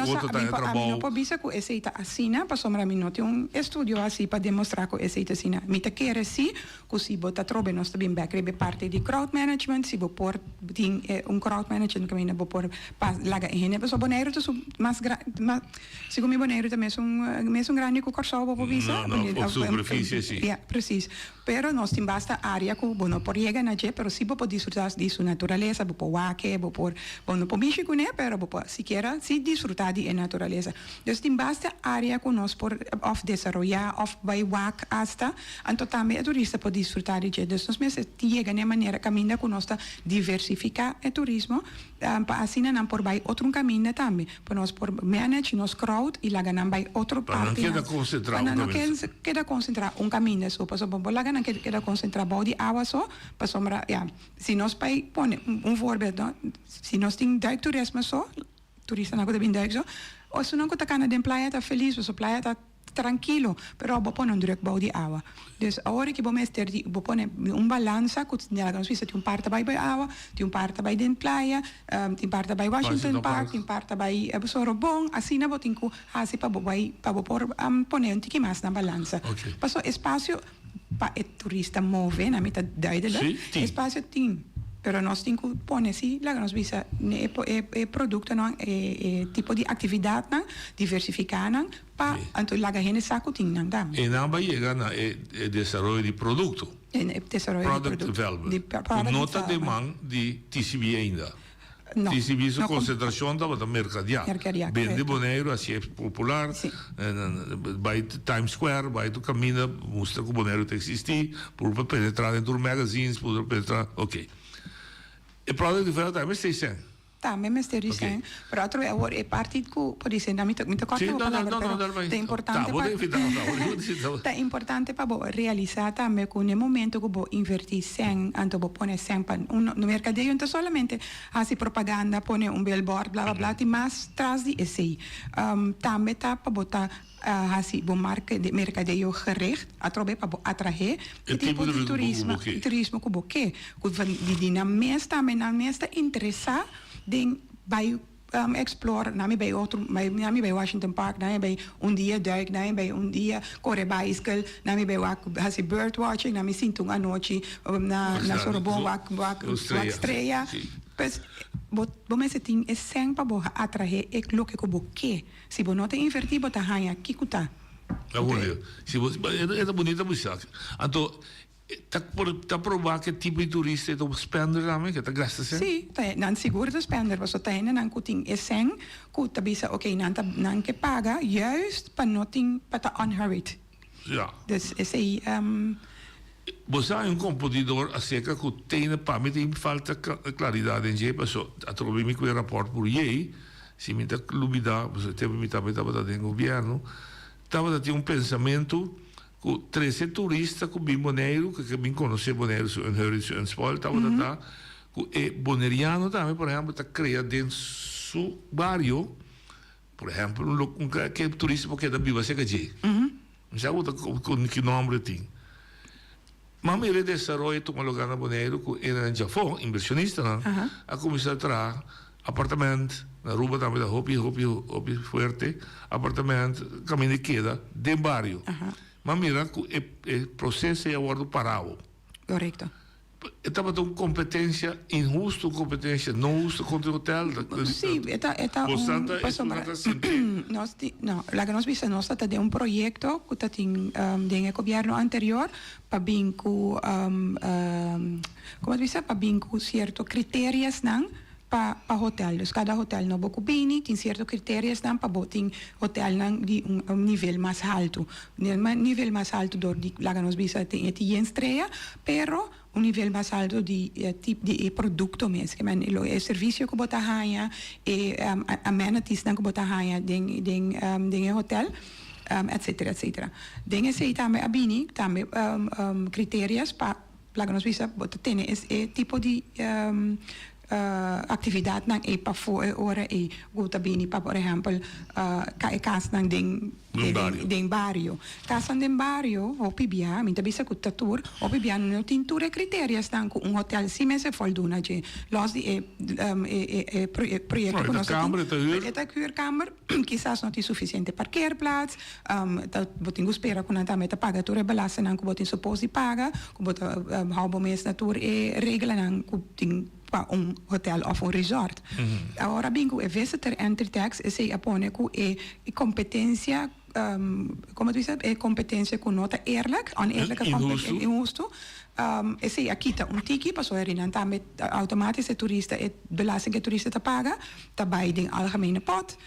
S14: outra tá trabalho.
S15: Não pode dizer que esse está assim, para sombra mim não tem estudo assim para demonstrar que esse está assim. Me te quer assim, que se bota trobe nós também back parte de crowd management, se por tem crowd management que ainda por laga hene, mas o boneiro tu mais se como boneiro também é grande que o corso para visa.
S14: Não, superfície sim.
S15: Ja, precies. Pero nós tem basta área que não por chegar na je, pero se pode desfrutar de sua natureza, pode waque, pode não pode mexer com ele, pero pode sequer se desfrutar de natureza. Então tem basta área que nós por of desenvolver, of vai wak hasta, então também o turista pode desfrutar de je. Então nós mesmo chega de maneira caminho que nós diversificar o turismo, para assim não por vai outro caminho também, para nós por manage nos crowd e lá ganhar vai outro parte.
S14: Não queda concentrar.
S15: Não queda concentrar caminho só, para por lá não queda concentrar body água só, para sombra, ja. Se nós pai põe voorbeeld, se nós tem duik turismo só, turista não pode duik só, ou se não que tá cana de praia tá feliz, ou praia tá tranquilo, pero bo pone druk body água. Dus agora que bo mester di bo pone balança, que nela não sei tem parte by água, tem parte by den praia, tem parte by Washington Park, tem parte by Sorobong, assim na botin ku hasi pa bo por pone tique mais na balança. Passou espaço para o turista move, na metade duidelijk. Espaço tem, pero nós temos que pôr assim, lá nós visa produto não, tipo de atividade não, diversificar não, para então lá a gente saco tem não dá.
S14: E não vai chegar na desenvolvimento de produto. Product development. Nota demanda de TCB ainda.
S15: No,
S14: TCB su concentração da mercadia. Vende boneiro, assim é popular. Vai Times Square, vai do caminho, mostra que o boneiro tem que existir, para penetrar dentro dos magazines, para penetrar, ok. E product development também está dizendo.
S15: Tá, mesmo está dizendo. Pero outro é parte que pode ser, não me corta a palavra, é importante para importante para realizar também que no momento que vou invertir 100, então vou pôr 100 no mercadeio, então solamente assim propaganda, pôr billboard, blá blá blá, tem mais atrás de esse. Também tá para botar assim, bom mercadeio gericht, através para atrair o tipo de turismo que você que na mesta interessa de vai explore, nami bij Washington Park, nami bij dia duik, nami bij dia corre bicycle, nami bij hasi bird watching, nami sintung a noite na Sorobong wak estreia. Pues bom esse tem é sempre para atrair é lo que você se você não tem invertir botar ganha que custa.
S14: É bonito, se você é bonita música. Então Tá provar que tipo de turista é o spender também, que tá gasta sempre?
S15: Sim, não seguro de spender, mas só tem não kuting eseng, kuta bisa oké, não que paga juist para nothing para unhurried.
S14: Ja.
S15: Dus is hij
S14: Você é competidor acerca que tem para mim tem falta claridade em jeito, só a trocar me com o rapport por aí, se me tá lubida, você teve me tava dando governo, tava tendo pensamento que 13 turistas que bem boneiro, que bem conhecer boneiro em Hurricane en Spol, tava que boneriano também, por exemplo, tá criando dentro do barrio, por exemplo, que turista porque da viva seca de. Já com que nome tem. Mas ele desenvolveu um lugar na Bonaire que era em Japão, inversionista, a começar a trazer apartamento, na rua também da Hopi Fuerte, apartamento, caminho de queda, de barrio. Mas mira que o processo é agora parado.
S15: Correcto.
S14: Estava uma competência injusta, competência não justa contra o hotel.
S15: Sim, no, la que nos viste nós está de projeto que está tem o governo anterior para bem com como dice para bem com certos critérios não para hotel. Dus cada hotel no boco bini tem certos critérios não para botar hotel não de nível mais alto. Nível mais alto do la que nos viste tem estreia, pero nível mais alto de tipo de produto mesmo, que é serviço que bota ganha e amenities que bota ganha den hotel, etc. Dingen sei também abini também critérios para que nós visa bota tem esse tipo de atividade não é para fora hora e gota bini para por exemplo casa não den barrio. Casa den barrio, o pibia, minta bisa ku tatur, o pibia no tintura critérios dan ku hotel si mese volduna je. Los di proyecto
S14: con nosotros.
S15: Eta huurkamer, quizás no ti suficiente parkeerplaats, dat botingu spera ku nanta meta paga tu belasting dan ku botin supposi paga, ku bot haubo mes natur regelen dan ku ting pa hotel of resort. Ora bingu visitor entry tax se apone ku competencia como dice, competencia con nota eerlijk, oneerlijke injusto. Se akita tiki, paso herinanta met automatische toeristen, belasting toeristen te paga, daarbij de algemene pot,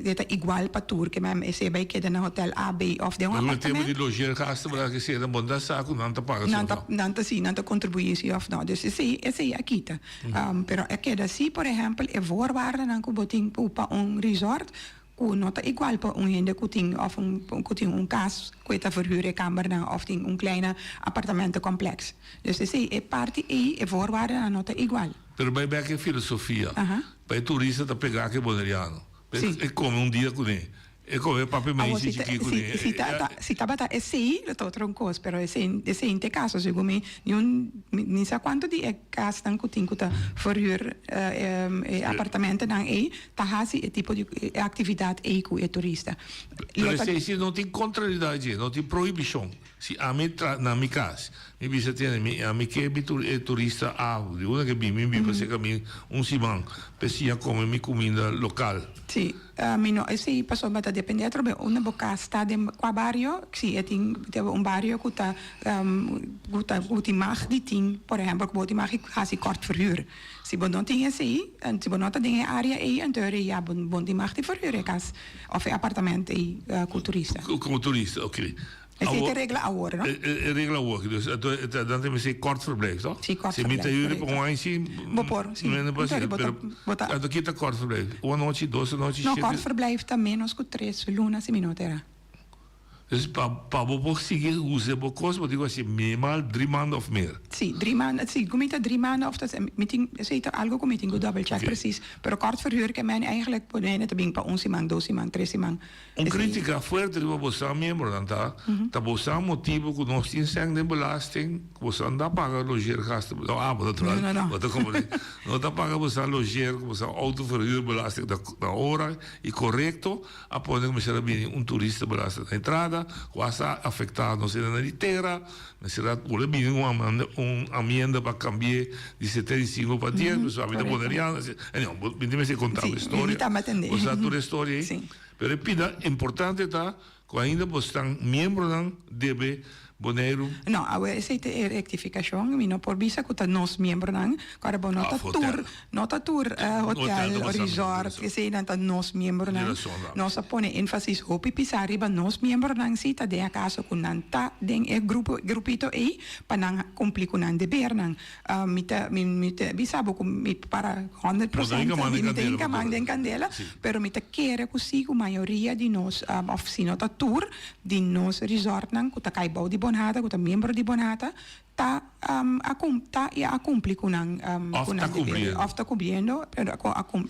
S15: dit is igual per tour, que mem se bij keden een hotel A, B of de een appartement.
S14: Die logeergasten, maar dat is een bonda zaak, dan te paga.
S15: Nanta contributie of no, dus se akita. Pero queda si, por ejemplo, voorwaarden aan kuboting upa un resort, nota igual para gente que tem of casa que está verhuren kamer of tem kleine appartementencomplex. Dus é parte e voorwaarden aan nota igual.
S14: Pero bij welke filosofia? Bij toeristen te pegar que boneriano. E come dia com ele. E come papi mais chique com ele.
S15: Si tabata é sei, lo to troncos, pero é in te caso, segundo nem sa quanto di casa tan kuting kuta verhuur appartementen dan ta hasi e tipo de atividade ku e turista.
S14: Pero se não tem contrariedade, não tem proibição. Se a mim na minha casa, me bisa tem a mim que é turista de uma que bim para ser caminho simão, pecia come mi comida local.
S15: Sì, sì, passo a dipendere trobe una bocca sta qua barrio, sì, e un barrio che mag di ting, per esempio, che mag hasi kort verhuur. Si bon ting sì, en si bonota dinge area en deur ja bon di mag di verhuur kas of appartementi culturista.
S14: Como turista, ok.
S15: Es de regla ahora, ¿no?
S14: Regla ahora, dus dan tem se kort verblijf, toch?
S15: Sí, kort
S14: verblijf. Se mete por um sim.
S15: Bopor, sí.
S14: Pero aqui tá kort verblijf. Uma noite, 2 noites.
S15: No, kort verblijf tá menos que 3 lunas e minutos era.
S14: Dus para conseguir usar o coisa, digo assim, minimal 3 maanden of meer.
S15: Sim, 3 maanden, sim, comita 3 maanden of dat meeting, zeker algo comita, go double check precies. Pero kort verhuur que men eigenlijk podem te bing para 11 man, 12 man, 13 man.
S14: Crítica fuerte de você membro dan tá você motivo que nós temos de belasting, você anda paga logeergasten. Não tá paga você logeer, você auto verhuur belasting da hora e correto, após começar a vir turista belasting na entrada, quase afetado na inteira, será por bem uma amenda para cambiar de 75 para 10, pessoal, vida boneriana, não, me se contar a história. Você a tua história aí. Pero pida importante tá, que ainda você membro não deve Bonaire.
S15: No, a aceita rectificação, mi no por bisa kuta nos membro nang, para bo nota tour hotel o resort, que sei nanta nos membro nang. Nosa pone énfasis hopi pisari ba nos membro nang sita de acaso kun nanta den e grupito e panang cumpli kun an deber nang. Mita bisa bo mi para 100% mi tenga mang den candela, pero mita kere kusigo maioria di nos oficina ta tour di nos resort nang kuta kai bau di Bonhata, kuta membro di Bonhata, ta cumpli con ofta cumpliendo, pero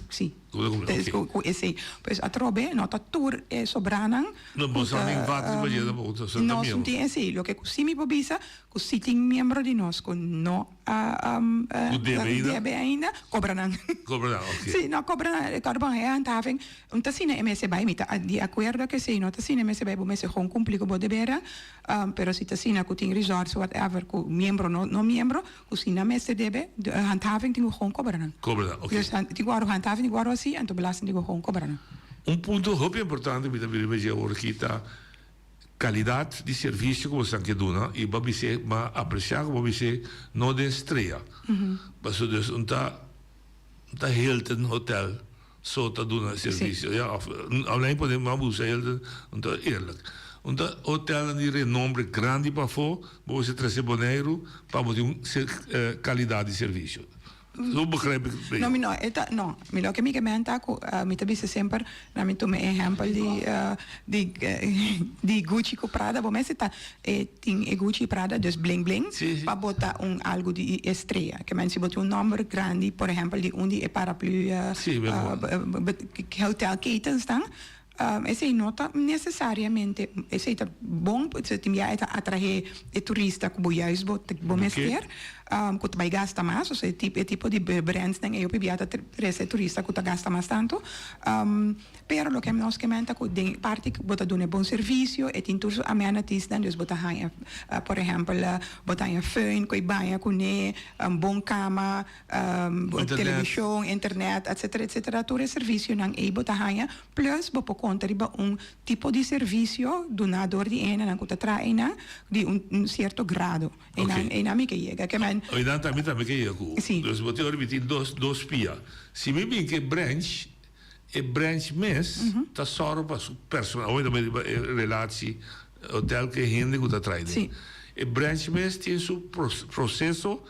S15: sì. Sì, pues a trobe nota tour e sobranan.
S14: No bosaning vater bajeda boto so
S15: no sunti sì, lo che così mi pobisa, così ting membro di nos con no debe ainda cobranan.
S14: Ok.
S15: Sì, no cobranan, carbon e handhaving. Tasine mese bij mita di acuerdo che sì, no tasine mese bij bo mese gewoon cumpli con bodebera, pero si tasine kuting resorts whatever ku membro no membro, così na mese debe handhaving tingo gewoon cobranan.
S14: Cobranan, ok.
S15: Dus die guardo handhaving, die guardo en tu belasting digo gewoon cobrano.
S14: Un punto muito importante que também vejo agora aqui tá qualidade de serviço que você quer dar e babi se ma apreciar como você não de estreia. Mas o dus tá Hilton hotel só tá dando serviço. Ja, alleen podemos abusar Hilton tá eerlijk. Und der Hotel die renombre grande para fora, você trazer Bonaire para ter qualidade de serviço. Zo begrijp ik het.
S15: No, mi lo che mi commenta mi tabisse sempre na mi tome esempio di Gucci con Prada, bo messe ta ting e Gucci Prada dus bling bling, pa bota algo di estrella, che men si bota un numero grande, per esempio di undi e paraplu hotel ketens dan. Esse nota necessariamente esse é bom se tinha atrair turista que boias bo mester que vai gastar mais ou seja tipo de brands nem eu pibiata esse turista que gasta mais tanto pero lo que nós comenta que de parte que bota done bom serviço e tem todos amenities dan dus bota hanya por exemplo bota hanya föhn que banha com bom cama televisão internet etc todo serviço nan e bota hanya plus bopo contriba tipo de serviço donador de ena nan kuta traina di un certo grado e na mi che chega che men
S14: o dan também que chega ku dus bote ora bitin dos pia si mi bin che branch e branch mes ta soro pa su personal o da relatie hotel che hende kuta traina e branch mes tem su processo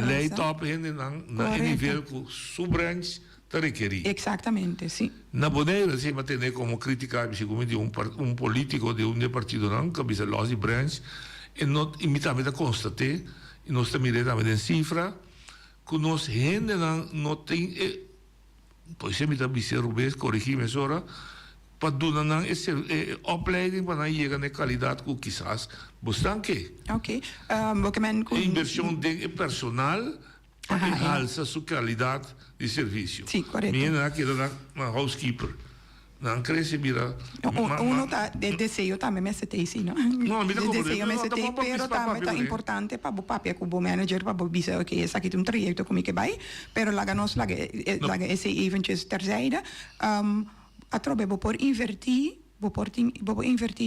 S14: lei top hende na nível ku su branch
S15: Exactamente, sì.
S14: Na Bonaire si mantenne come critica come di un politico di un partito non che bisa losi branch e non imitamente constate e non sta mirando in cifra con nos gente non tem poi se mi da bisa rubes corrigime sora pa donar opleiding para chegar na qualidade que quizás bastante.
S15: Ok.
S14: Inversión de personal alza su qualidade de serviço.
S15: Sì, corretto.
S14: Minha que era uma housekeeper. Não cresce mira.
S15: Uno tá de desejo também me setei sim, não?
S14: Não, me
S15: desejo me setei, pero também tá importante para o papel como manager para o bisa que essa aqui um trajecto como que vai, pero laga nos laga esse eventjes terzijde. A trobe por invertir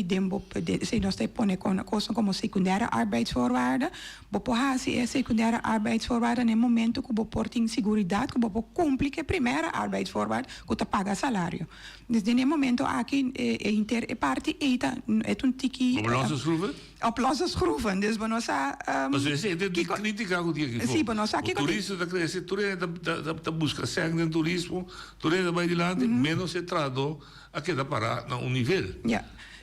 S15: tempo se nós põe coisa como secundária arbeidsvoorwaarden, bopo hasi é secundária arbeidsvoorwaarden no momento que bopo tem seguridade que bopo cumpre que primeira arbeidsvoorwaarde que paga salário. Desde no momento aqui inter parte é tiki op losse schroeven. Dus we
S14: mas esse é de crítica que dia que foi. Turista da cresce, turista da busca sangue no turismo, turista vai adiante, menos se trado a que dá para um nível.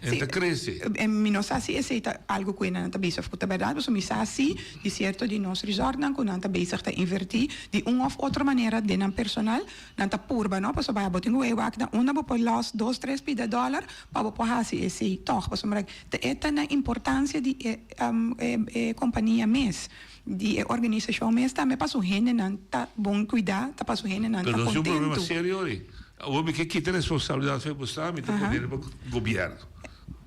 S14: Então cresce.
S15: Mi non sa se é algo que não está bezig com a verdade, mas mi sa se de certo de nós resort não que não está bezig te invertir de of outra maneira de nam personal não está purba, não, para saber botinho eu aqui na uma por los $2-3 para por hasi esse toch, para saber te na importância de companhia mes de organização mes também para o gente não tá bom cuidar, tá para o gente não tá contento.
S14: Mas é um problema sério ali. O homem que tem responsabilidade foi postar, mas tem poder para o governo.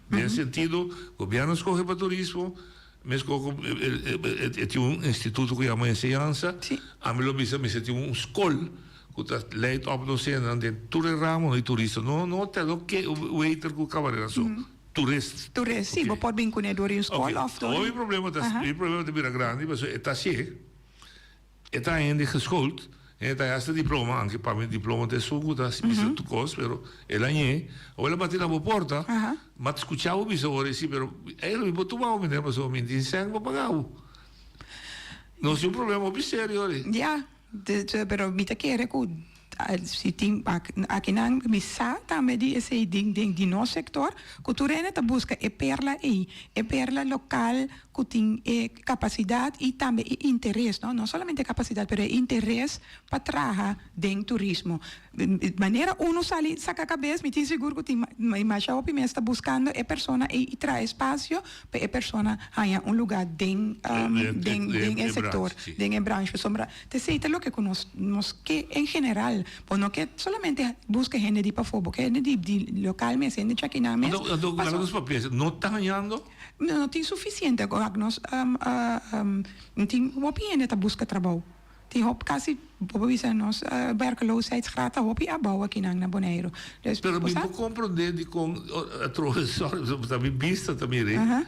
S14: Nesse sentido, o governo escolhe para o turismo, mas tem um instituto que chama Enseñanza, a mim lo tem um escola que leidt op de cena de todo ramo de turismo. Não tem o que o waiter com cabarera só. toerist.
S15: Toerist, sim, pode vir com door in school of door.
S14: O problema de Bira Grande, mas é assim. Está ainda geschoold. Ele tem esse diploma, anche para mim diploma é só good, assim, tu cos, pero ela nie, ou ela bateu na minha porta, mas escutava o bicho agora sim, pero ele me botou mal, me mas eu me disse sangue para pagar. Não é um problema obsério, olha.
S15: Ja, pero me te quer se tem aqui na missa também de esse ding de nosso sector, cultura é busca perla local que tem capacidade e também interesse, não somente capacidade, mas interesse para trabalhar dentro do turismo. De maneira uno saca a cabeça, me tem seguro que tem mais a opinião está buscando a pessoa e traz espaço para a pessoa ganhar lugar dentro do sector, dentro da branche. Te sei lo que nós que em geral, não que solamente busca gente de para fora, que gente de local, mas gente de aqui na mesa.
S14: Não está ganhando?
S15: Não tem suficiente. Nós não tem uma opinião para buscar trabalho. Tem quase, nós werkloosheidsgraad op je abouw aqui na Bonaire. Dus,
S14: pero me puedo compreender de com a professora, também vista também, né?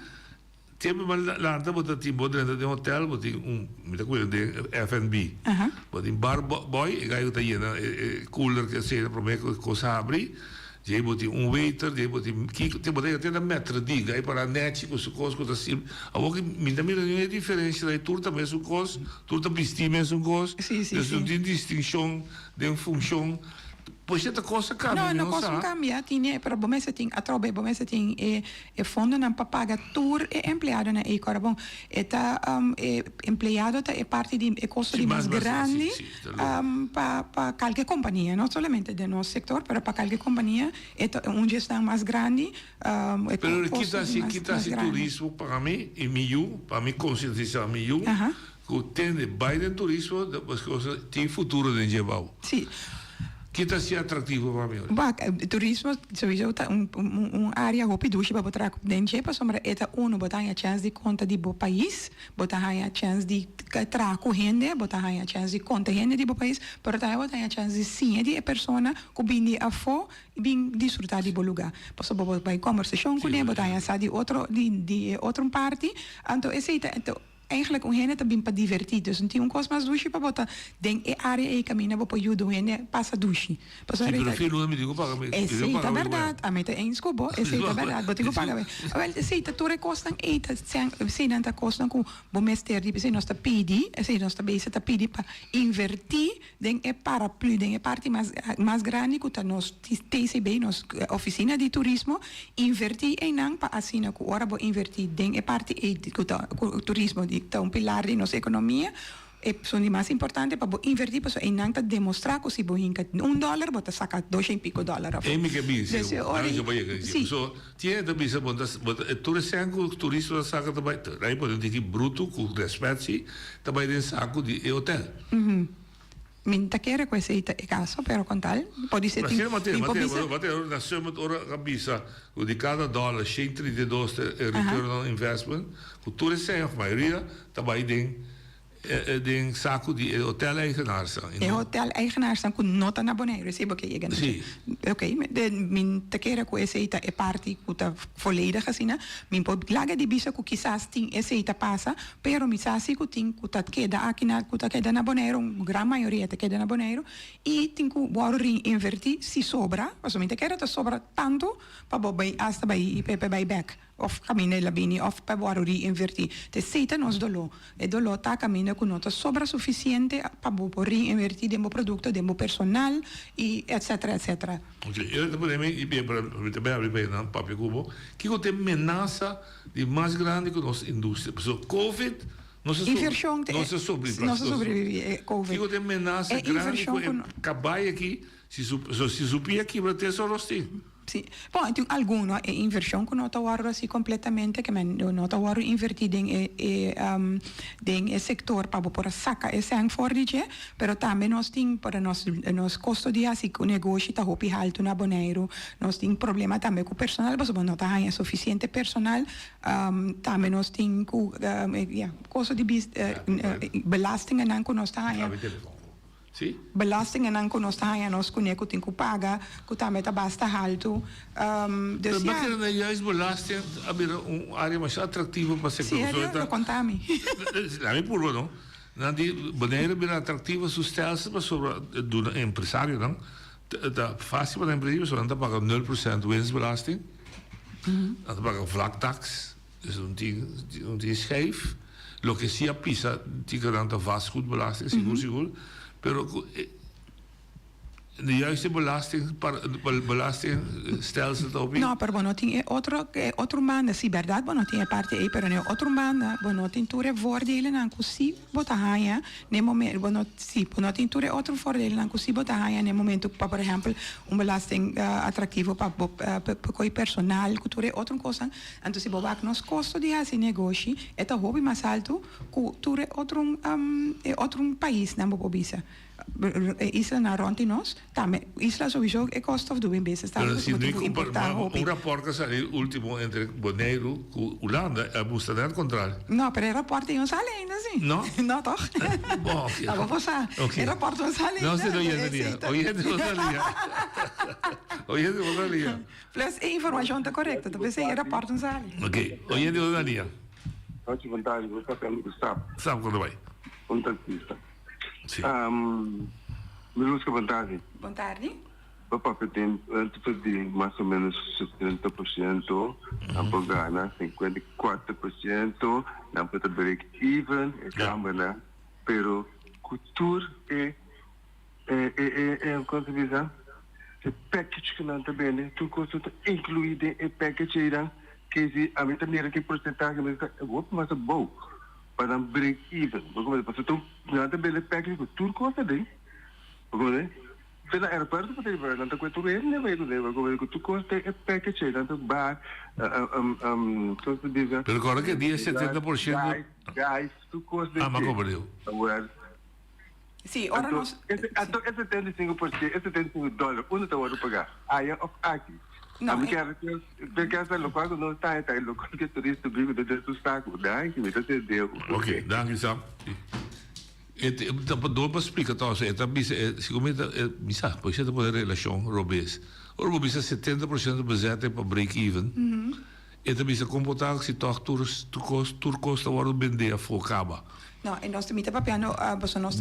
S14: Tem uma lá bota tem bodrenda de hotel, bota me tá cuidando de F&B. Bota bar boy, gai tá indo cooler que seja para mim coisa abrir. Jij moet een waiter, jij moet een metro diga, aí para net com o costo da sim. A outra me também não é diferente, daí tudo também é um costo, tudo também estima é um costo. Então tem distinção, tem função. Pois essa coisa cambia,
S15: não coisa cambia, tinha, para bom você tem, a trobe bom você tem fundo não para pagar tour e empregado na ecora bom, eta empregado tá é parte de custo de mais grande para qualquer companhia, não somente de nosso setor, mas para qualquer companhia é gestão mais grande.
S14: Pero que tá se turismo para mim e miu, para mim conscientizar miu, que tem de baile turismo, depois coisa tem futuro de Jebal.
S15: Sim.
S14: Que está se atrativo para mim?
S15: Turismo, sowieso, área hopi dushi para botar dentro, para sombra eta botar a chance de conta de bo país, botar a chance de traco rende, botar a chance de conta rende de bo país, para botar a chance de sim de persona que bem a fo e bem desfrutar de bo lugar. Posso botar conversação com ele, botar a de outro parte, então esse eigenlijk hen het bim pa divertir, dus não coisa mais douche para botar dentro a área e caminha para poder ajudar hen passa douche.
S14: Sim, pero filho me digo paga me.
S15: Essa é verdade, a meta é inscobo, essa é verdade, botar que paga. Well, essa é toda costa eita, se não tá costa com bom mestre de se nós tá pedi, se nós tá base tá pedi para invertir dentro é paraplu, dentro é parte mais grande que tá nós TCB, nós oficina de turismo, invertir em não para assina que ora vou invertir dentro é parte que tá turismo de pilar de nossa economia são de mais importante para invertir para em nanta demonstrar que se boinca $1 bota sacar $2.5.
S14: É me que bicho. Sim. So tinha da bicho bota turista saca também. Aí pode dizer bruto com respeito também tem saco de hotel.
S15: Minta quer com esse caso, pero com tal pode ser
S14: tipo Mateus na soma ora cabeça o de cada dólar $132 return on investment, o turista a maioria também tem saco de hotel-eigenaar.
S15: Hotel-eigenaar staan com nota na Bonaire, sei porque je
S14: Sim.
S15: Oké, min te keren com esse é parte que tá volledig assim, min pode laga de bisa que quizás tem esse passa, pero mi sasi que tem que tá queda aqui na que tá queda na Bonaire, gran maioria tá queda na Bonaire e tem que borri invertir se sobra, mas min te keren tá sobra tanto para bobai hasta bai back. Of caminha labini of para borri invertir. Te seita nos dolo e dolo tá caminha com nota sobra suficiente para borri invertir demo produto, demo personal e etc.
S14: Ok, eu também também abrir não papo cubo, que tem ameaça de mais grande que nossa indústria. Porque Covid não se sobrevive Covid. Que tem ameaça grande que acabar aqui se supia que vai ter só rostinho.
S15: Sì, poi alguno è inversione che non tawaro si completamente che non tawaro invertito in sector para por saca esse ang fordige, però também nós tem para nos costo de assim o negócio tá hopi alto na Bonaire, nós tem problema também com personal, mas não tá é suficiente personal, também nós tem com costo de belasting não que nós tá belasting en dan konos tayo nos kunya kuting kupaga kutame ta basta halto dus
S14: Maar
S15: ja
S14: bakit juist belasting een area mais atrativo para ser
S15: serio lo contami
S14: La mi purvo no. Dan die beneden binnen attractieve stelsel maar zo doen een empresario dan. De fase van empresario zo dan pakken 0% winstbelasting. Dan pakken vlaktax. Dus die scheef. Lo que sí a pisa, die kan dan vastgoedbelasting, seguro. Pero de juiste belastingstelsel op.
S15: No, pero bueno, tiene otro manda, sí, verdad, bueno, tiene parte ahí, pero en otro manda, bueno, tiene ture voordelen aan kusi botahaya, ne momento, bueno, sí, bueno, tiene ture otro voordelen aan kusi botahaya, ne momento, por ejemplo, un belasting atractivo para coi personal, ture otro cosa, entonces bobak nos costo de hacer negocio, eta hobby más alto, ture otro país, na bobisa. Isla na rond in ons, isla sowieso e cost of doing business.
S14: Pero si no importar un rapport que salió último entre Bonaire y Holanda, moest dat controle.
S15: No, pero el rapport in ons sale ainda sí.
S14: No?
S15: No, toch?
S14: Bon,
S15: ja. Vamos a el rapport ons sale.
S14: No se lo oye Oyente Rosalía.
S15: Plus información te correcta, te pensé el rapport ons sale.
S14: Okay, oyente Rosalía.
S16: Oggi vantaggio, lo sappiamo che sta.
S14: Sabe quando vai?
S16: Un taxista.
S14: Sì.
S16: Minusca vantagem.
S15: Boa tarde.
S16: Papá, tem mais ou menos 70%, a Ghana 54%, na para break-even, é câmara, pero cultura é como se diz, é package que não está bem, tudo coisa incluído em package aí, que se a minha maneira que porcentagem, mas é muito mais bom. Para break-even. Porque tu não tem bem package, tudo costa daí. Porque pela aeroporto para ir não tem coisa bem, né? Vai porque tu costa é package, não tem bar, como se diz.
S14: Pero agora que dia 70%.
S16: Guys, tu costa.
S14: Ah, mas como deu?
S15: Sim, ora nós.
S16: Esse 75%, esse $75, onde está o pagar? Aí of aqui.
S15: No,
S16: perché lo quando non stai lo che turista vive del tuo stacco dai che mi date deu.
S14: Ok, dank je Sam. Dopo explica todo eso. Siccome mi sa, poi siete per relazione robes. Ora vi sa 70% bezette per break even. E dan bisa comportar si toch turkosten worden bende voor kaba.
S15: Nou, en ons te papiano, nós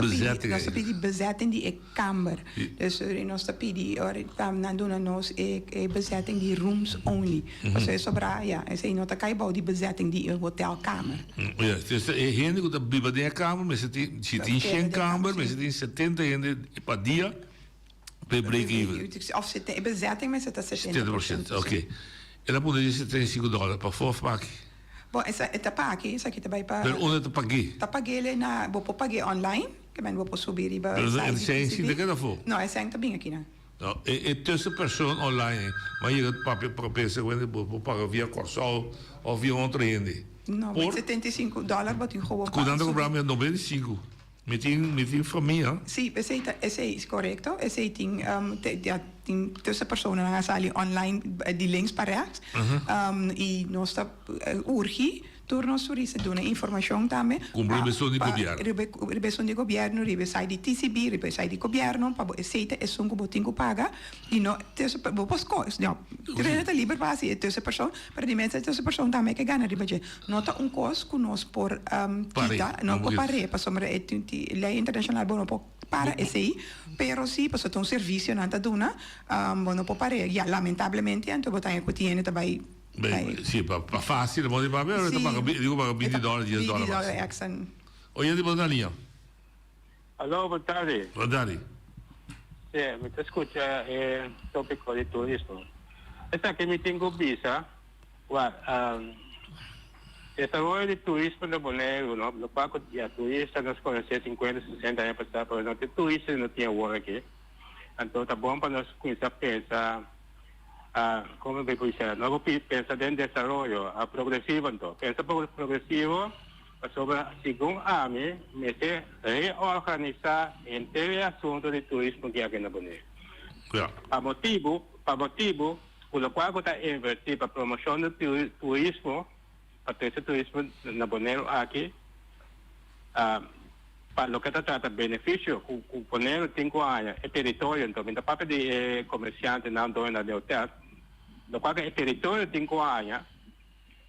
S15: pedi bezetting die kamer. Dus nós pedi nanduna nos bezetting die rooms only. Dus é sobra, ja, é nota kai bouw die bezetting die hotelkamer.
S14: Ja, dus hende goed dat biba de kamer, maar zit in geen kamer, maar zit in 70 hende per dia per break even.
S15: Of zit bezetting met zit
S14: 70%. Oké. En dan moet je $75 per voorpakje.
S15: Bom, essa pague, essa aqui também para.
S14: Pero onde te paguei?
S15: Tá paguei na, vou paguei online, que men vou subir e
S14: Pero en zijn zie je dat voor?
S15: Não, essa ainda bem aqui, né?
S14: Nou, tussen persoon online, maar je gaat papier probeer quando vou pagar via Corsol of via outra rede.
S15: Não, mas $75 botinho gewoon.
S14: Cuidando comprar meu 95. Met die familie?
S15: Sim, esse é correto. Esse tem tussen personen gaan sali online die links para rechts. E nós está urgi door nós toeristen doen informação também.
S14: Com repressão de governo.
S15: Repressão de governo, repressão de TCB, repressão de governo, para aceita é um botinho paga e não tussen vos coisas, não. Terena livre para si tussen persoon, para de mensen tussen persoon também que ganha ribaje. Nota cost que nós por kita, não por pare, para somar lei internacional bom para esse pero sí pues un servicio nanta duna bueno po pare ya lamentablemente anto botan que tiene também
S14: sì pa facile ma va bene
S15: sì.
S14: Dico paga $20 $10
S15: accent
S14: oye di Bonalia
S17: allora buon tardi sì mi ascolta topico di turismo esta che mi tengo visa desarrollo de turismo de Bonaire, ¿no? Lo pago ya turistas nos conocen 50, 60 años pasados, pero no te turistas no tienen work aquí. Entonces, es bueno para nosotros pensar, ¿cómo me puedo decir? No pensar en desarrollo, progresivo, entonces. Pensar progresivo, sobre, según a mí, me sé reorganizar en el asunto de turismo que hay aquí en Bonaire. Para motivo, por lo cual está invertir para promoción del turismo, para esse turismo na Bonaire aqui, para lo que trata de beneficio, poner 5 años el territorio, entonces, la parte de comerciantes no en la de hotel, lo cual el territorio de 5 años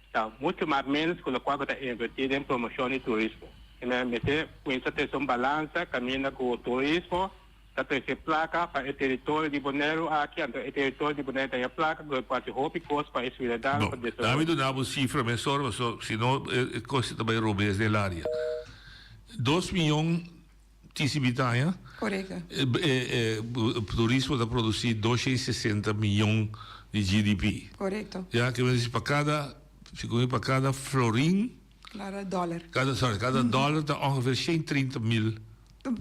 S17: está mucho más menos con lo cual está invertido en promoción y turismo. Y me meter con esa atención balanza, camina con el turismo, se placa para el territorio de Bonaire aquí, entonces el territorio de Bonaire tiene placa, pero parte hópicos para a ciudad.
S14: Dá-me uma cifra, mas senão coisa também roubes dell'aria. 2 milhões de Cibitania.
S15: Correto.
S14: O turismo está produzindo 260 milhões de GDP.
S15: Correto.
S14: Já que para cada florim,
S15: Claro, dólar.
S14: Cada dólar está ongeveer 130 mil.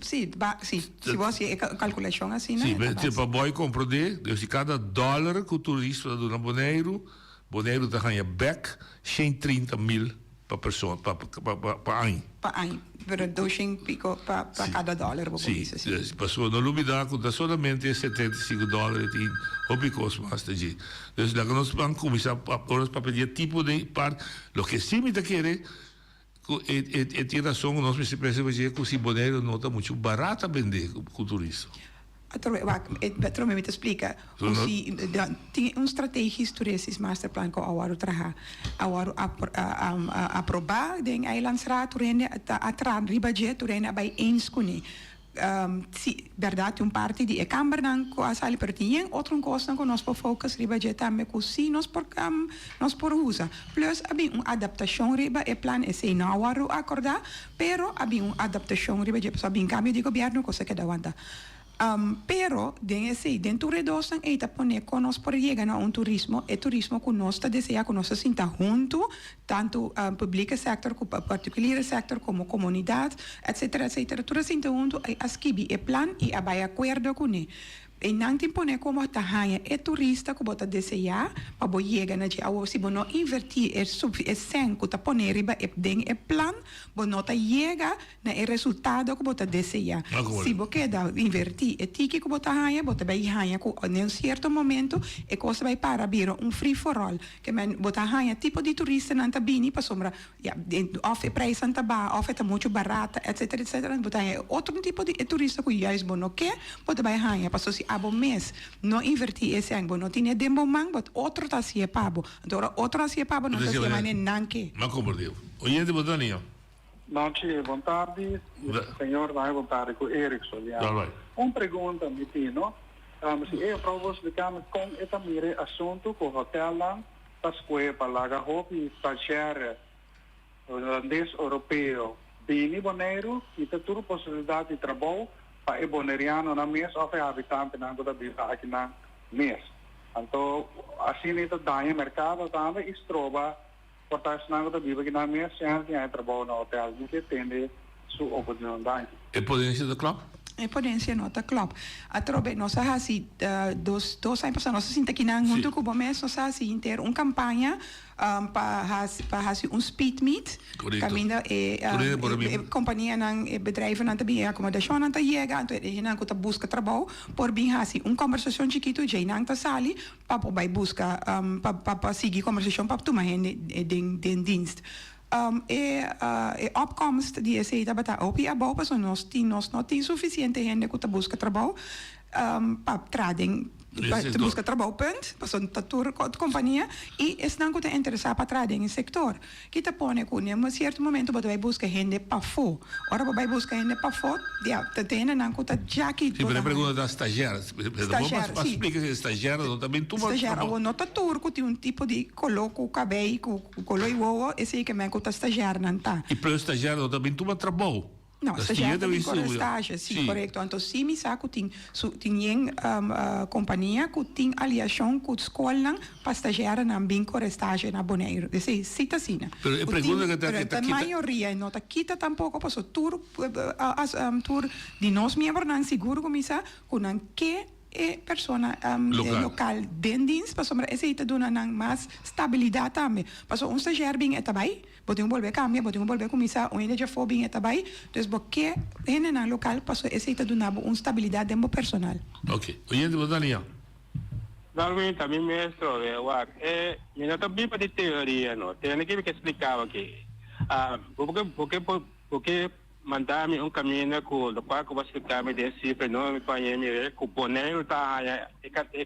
S15: Sim, se você calculação assim, né?
S14: Sim, para boy compreender, dus cada dólar que o turista do Bonaire está ganhando back 130 mil para pessoa, para ano.
S15: Para ano, pero 200 pico para cada dólar, vou dizer assim.
S14: Sim, pessoa não lumidar com somente 75 dólares e opicos mais de. Dus lá que nós vamos começar para pedir tipo de parte, lo que sim me quer e tem razão, nós me pensamos que o Bonaire não está muito barato a vender com o turista.
S15: Petro me explica, tem strategisch toeristisch masterplan ko awaru traha, awaru aprobar den eilandsraad turene atran ribaje turene by eens kuni. Verdade, parte de Câmara não com a sala pertinente, outro costa com nós por focus riba de também com si nós por usa. Plus havia adaptação riba e plan é sei não awaru acordar, pero havia adaptação riba de pessoa bem cambio de governo coisa que dá wanda. Pero dentro de dos anos está poner con nos por llegar a un turismo que nos desea que nos sinta junto tanto público sector como particular sector como comunidad etcétera etcétera todo sinta junto asquibi e plan y abai acuerdo con él. E não tem pone como está ganha é turista que bota desejar para bo chega na dia ou se bo não invertir é sem que tá poner riba é den é plan bo não tá chega na é resultado que bota desejar se bo queda invertir é tiki que bota ganha bota vai ganha com em certo momento é coisa vai para vir free for all que man bota ganha tipo de turista não tá bini para sombra off preço não tá ba off tá muito barata etc etc bota outro tipo de turista que já é bom não quer bota vai ganha para se abo mês não invertir esse ano não tinha dembo mang but outro tá se pabo então outro se pabo não tá se mané nanque
S14: não compreendeu oyente botaninho
S18: não tia boa tarde senhor vai boa tarde com Erickson pergunta me tino se eu provo explicar com esta mire assunto com hotel lá pascoe para laga hopi stagiário holandês europeu bini Bonaire e tem tudo possibilidade de trabalho para o boneriano na mês ou para habitante na toda vida aqui na mês. Então, assim então daí mercado também estroba portas na toda vida aqui na mês já tem trabalho no hotel que tem sua oportunidade.
S14: E potência do clube?
S15: E potência nota club. A trobe nós assim dos anos nós sinta que não junto com o mês nós assim ter uma campanha para speed meet. Caminda companhia não bedrijven não também acomodação não tá chega então ele não tá busca trabalho por bem assim conversação chiquito já não tá sali para vai busca para seguir conversação para tomar den dienst. Opkomst die is dat bata opi abou pas nós não tem suficiente gente que busca trabalho para trading busca trabalho punt pas tour companhia e es não que interessar para trading em sector que te pone com em certo momento você vai buscar gente para fo ora vai buscar gente para fo dia tem não que já que
S14: sim mas pergunta da estagiária explica se estagiária não também tu
S15: estagiária ou nota tour que tem tipo de coloco cabelo coloio esse que me conta estagiária não tá
S14: e para estagiária não também tu trabalho.
S15: Não, estagiário tem estágio, sim, correto. Então, se me saco tem companhia que tem aliação com a escola para estagiário na bem com estágio na Bonaire. Esse cita assim.
S14: Pero pergunta que
S15: a maioria não tá quita tampouco para o tour de nós membros não seguro como isso com que persona local dendins para sombra esse ita dona mais estabilidade também para um estagiário bem etabai pode volver cambia pode volver começar um dia for bem etabai então porque gente na local para esse ita dona uma estabilidade demo personal.
S14: Ok oyente Botaninho
S17: Darwin também mestre minha também para de teoria não tem que explicar aqui porque mandar-me um caminho com o qual você ficar me desse não me conhece com Boneiro tá é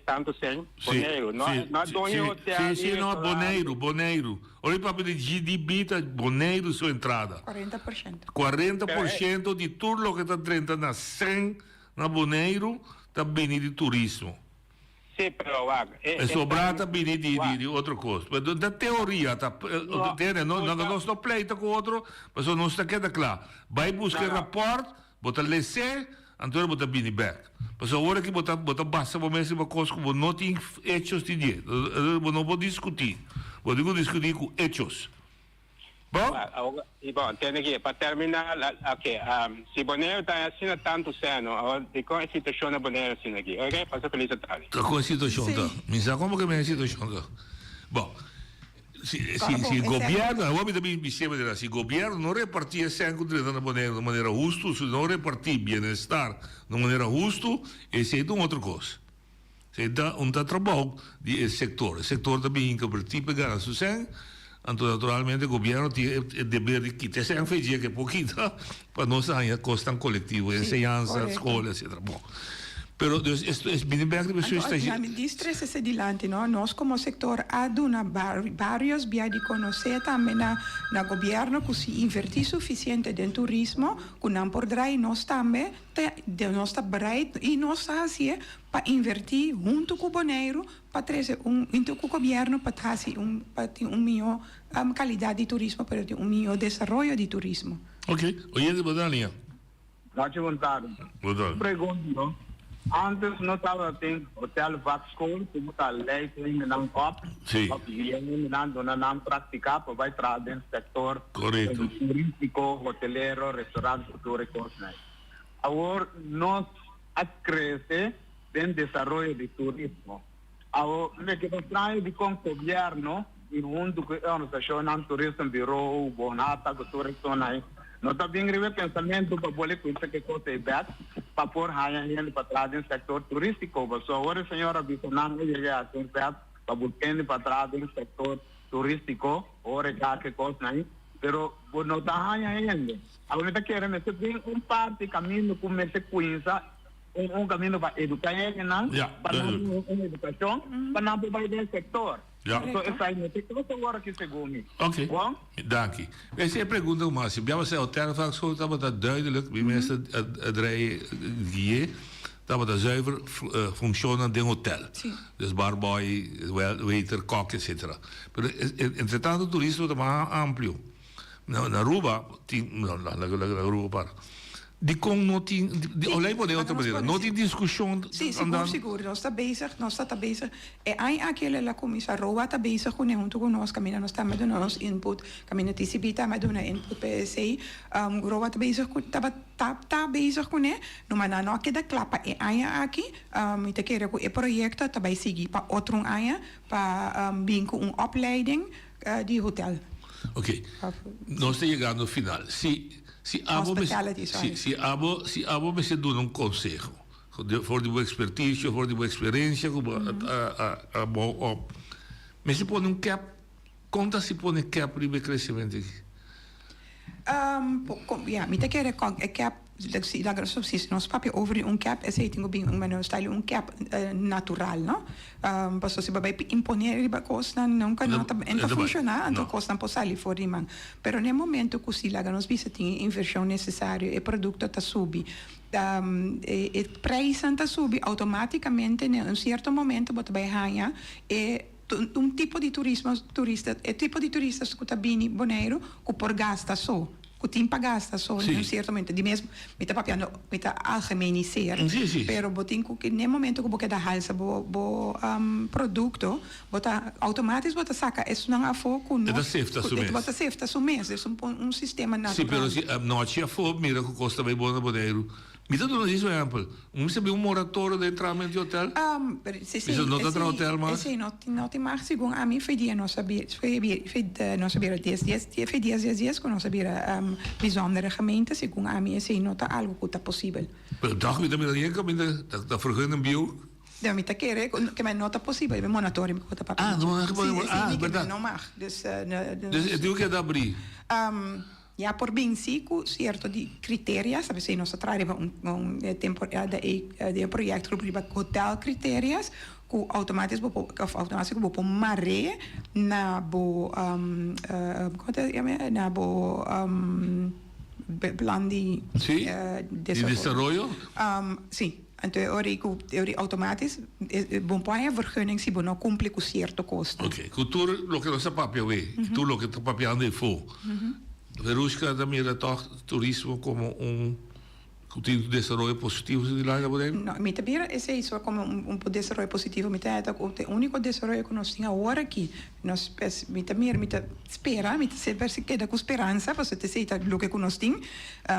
S17: tanto sem Boneiro não hotel
S14: sim não Boneiro olha para pedir GDP tá Boneiro sua entrada 40% de tudo que está entrando na 100 na Boneiro tá bem de turismo.
S17: Sim, però
S14: è sobrata bene di altro costo. Da teoria, non sto pleito con altro, ma non sta che da là. Vai buscare il rapporto, bota l'essere, allora bota bene back. Ma ora che bota basta, ma messi ma costo, ma non ti hechos di dietro. Non può discutere. Vuol discutere con hechos.
S17: Bom, tem aqui, para terminar, ok, se Bonaire está assim tanto seno, de qual é a situação na Bonaire assim aqui, ok? Passa feliz a tarde.
S14: Qual é a situação? Mi sa come che è la situazione? Bom, se il governo, uomini também mi sembra se il governo non repartir sempre da maneira justa, se non repartir bem-estar da maneira justa, e se é outra coisa. Se dá trabalho do setor. O setor também incompetente pegar a sucessão. Então, naturalmente, o governo tem o dever de quitar essa enfedia que é pouquinho para não sair custo coletivo, ensinança, escola, etc. Bom, pero isto é bem bem que você está
S15: dizendo. Distresse se dilante, não? Nós como sector há vários via de conhecer também na governo que se investir suficiente em turismo, que não poderá nós também de nós está bereid e nós assim para investir junto com o Bonaire para trazer junto com o governo para trazer melhor qualidade de turismo, para ter melhor desenvolvimento de turismo.
S14: Ok, oye de Bodalinha.
S18: Grazie vontade. Pergunto, antes não estava tem hotel Vaxcol, que está leiding na COP, e não praticar para vai trazer no setor turístico, hoteleiro, restaurante, cultura e coisas. Agora nós cresce em desenvolvimento de turismo. Agora me que traz de com o governo e junto com a organização turismo bureau, bonata, cultura e coisas. Nós também temos pensamento para poder conhecer que coisa é beta, para pôr raia para trás no setor turístico. Mas agora a senhora Biconan já assim beta para buscar para trás no setor turístico, ora já que coisa aí, pero não está raia ainda. Agora nós queremos ter parte caminho como se conheça, caminho para educar ele, não? Para uma educação, para não poder setor.
S14: Oké, dank je. Wij zijn pergunta uma se bem você hotel vaak zo dat dat duidelijk bij mensen het rijden dat dat zuiver functioneren in hotel. Dus barboy, waiter, kok, etc. Maar entretanto turismo é mais amplo. Na Aruba, na Aruba die kon não tem, olhei por outra maneira, não tem discussão.
S15: Sim, seguro, nós está bezig. E aí aquele lá comissão Roa está bezig com junto conosco, caminha nós estamos dando nosso input, caminha TCB está dando input PSI, Roa está bezig com, tá bezig com né, numa não que da clapa e aí aqui, me te quero que o projeto está vai seguir para outro aí para bem com opleiding de hotel.
S14: Ok, nós estamos chegando no final. Se abo me se dá um conselho, for de boa expertise, for de boa experiência, mas se põe cap, conta se põe cap para o crescimento aqui.
S15: Me te quero cap, nós papel over cap, esse tem um style cap natural, não? Posso se vai imponer a coisa não funcionar, então coisa não pode sair fora de mão. Pero no momento que se lá nós visa tem inversão necessária, o produto está subi, o preço está subi automaticamente, em certo momento você vai ganhar tipo de turista que está bem Bonaire, que por gasta só. O tempo gasta só, em certo momento. De mesmo, me está papiando, me está algemenizar. Pero botinho que no momento que você dá halsa, produto, você automaticamente saca, isso não é foco. Você safeta sumês, é um sistema natural.
S14: Sim, pero se não tinha fogo, mira que custa bem bom na Bonaire. Me dá um exemplo. Você viu moratório de entramento de hotel? Isso não está no hotel, mas?
S15: Sim, não tem mais. Segundo a mim, foi dia, nós sabíamos 10 dias, que nós sabíamos bijzondere gemeente. Segundo a mim, sim, não está algo que está possível.
S14: Mas dacht je dat je dat vergunning bio?
S15: Ja, me te querer que me nota possível, me monitoring me conta
S14: verdade.
S15: Não mais. Dus
S14: eu digo que é da abrir.
S15: Ja, por bem sim, com certo de critérios, sabe se nós trabalhamos temporada de projeto riba hotel critérios, com automático bo maré na bo na bo plan de
S14: desarrollo.
S15: Sim. Então, eu automatisch, bom pai a vergunning se não cumpre com certo custo.
S14: Ok, cultura, lo que nós papel é, tu lo que tu papel de for. Verusca da mira toch turismo como desarrollo positivo de lá,
S15: não, me também é isso como desarrollo positivo, me tá o único desarrollo que nós temos agora aqui, nós me também espera, me sempre se queda com esperança, você te sei o que nós temos,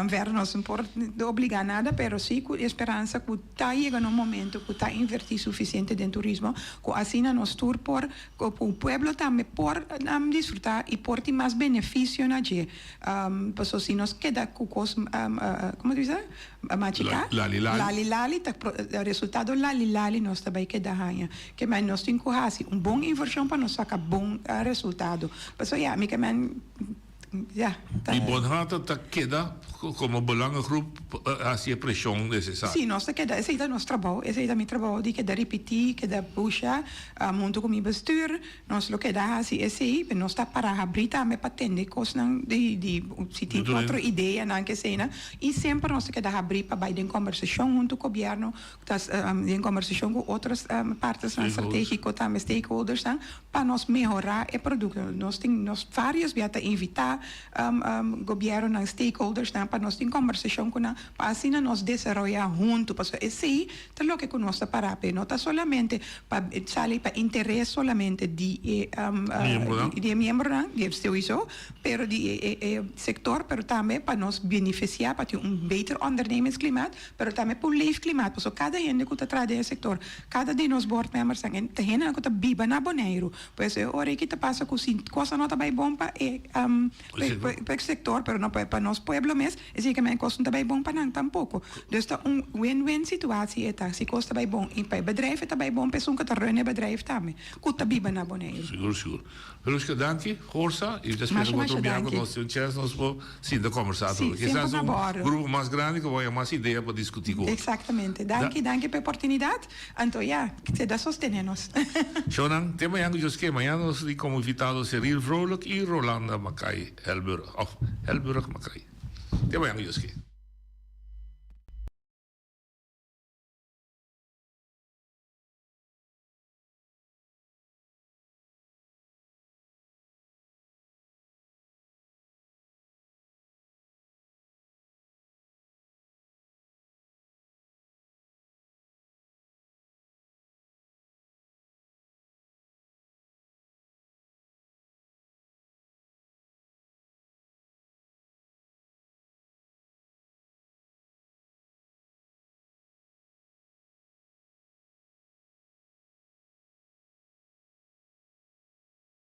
S15: ver nós não pode obrigar nada, pero sim com esperança que tá chegando um momento que tá investir suficiente em turismo, que assim nós tour por o pueblo também por desfrutar e por ter mais benefício na dia, porque se nós queda com como diz Machica, lali, o resultado lali nós também que dá ranha, que mais nós temos que boa inversão para nós sacar bom resultado. Mas ja, me que
S14: e Bonhata tá queda como belangrijk groep als je pressão necessária.
S15: Sim, nós queda, esse é nosso trabalho, esse é meu trabalho de que da repetir, que da puxa, monto com meu bestuur, nós lo queda assim, esse é, nós tá para abrir também para atender coisas de se tem outra ideia não que seja, e sempre nós queda abrir para vai em conversação junto com o governo, tas em conversação com outras partes estratégicas, também stakeholders, para nós melhorar o produto. Nós temos várias vias invitar governo e stakeholders para nós ter conversação com para assim nós desenvolver junto, porque esse é o que nós para não está solamente para sair para interesse solamente de membro de sowieso, pero de sector, pero também para nós beneficiar para ter beter ondernemersklimaat, pero também para o leefklimaat, porque cada gente que está atrás do sector, cada de nós board members tem gente que está biba na Bonaire, pois é hora que está passa com coisa não está bem bom para para o sector, pero não para nosso pueblo mesmo, é que também costa também bom para não tampouco. Dus está win-win situatie é se costa bem bom e para o bedrijf está bem bom, pessoa que está running o bedrijf também, que está biba na Bonaire.
S14: Seguro. Veruska, danke, Horsa, e depois eu vou enviar nós um chance nós vou sim da conversar. Que é um grupo mais grande que vai mais ideia para discutir com.
S15: Exatamente. Danke pela oportunidade. Então, que se dá sostenernos.
S14: Shonan, tema yang just que amanhã nós como invitados Cyril Vrolijk e Rolanda Macai Helburg Macai. Tema yang just que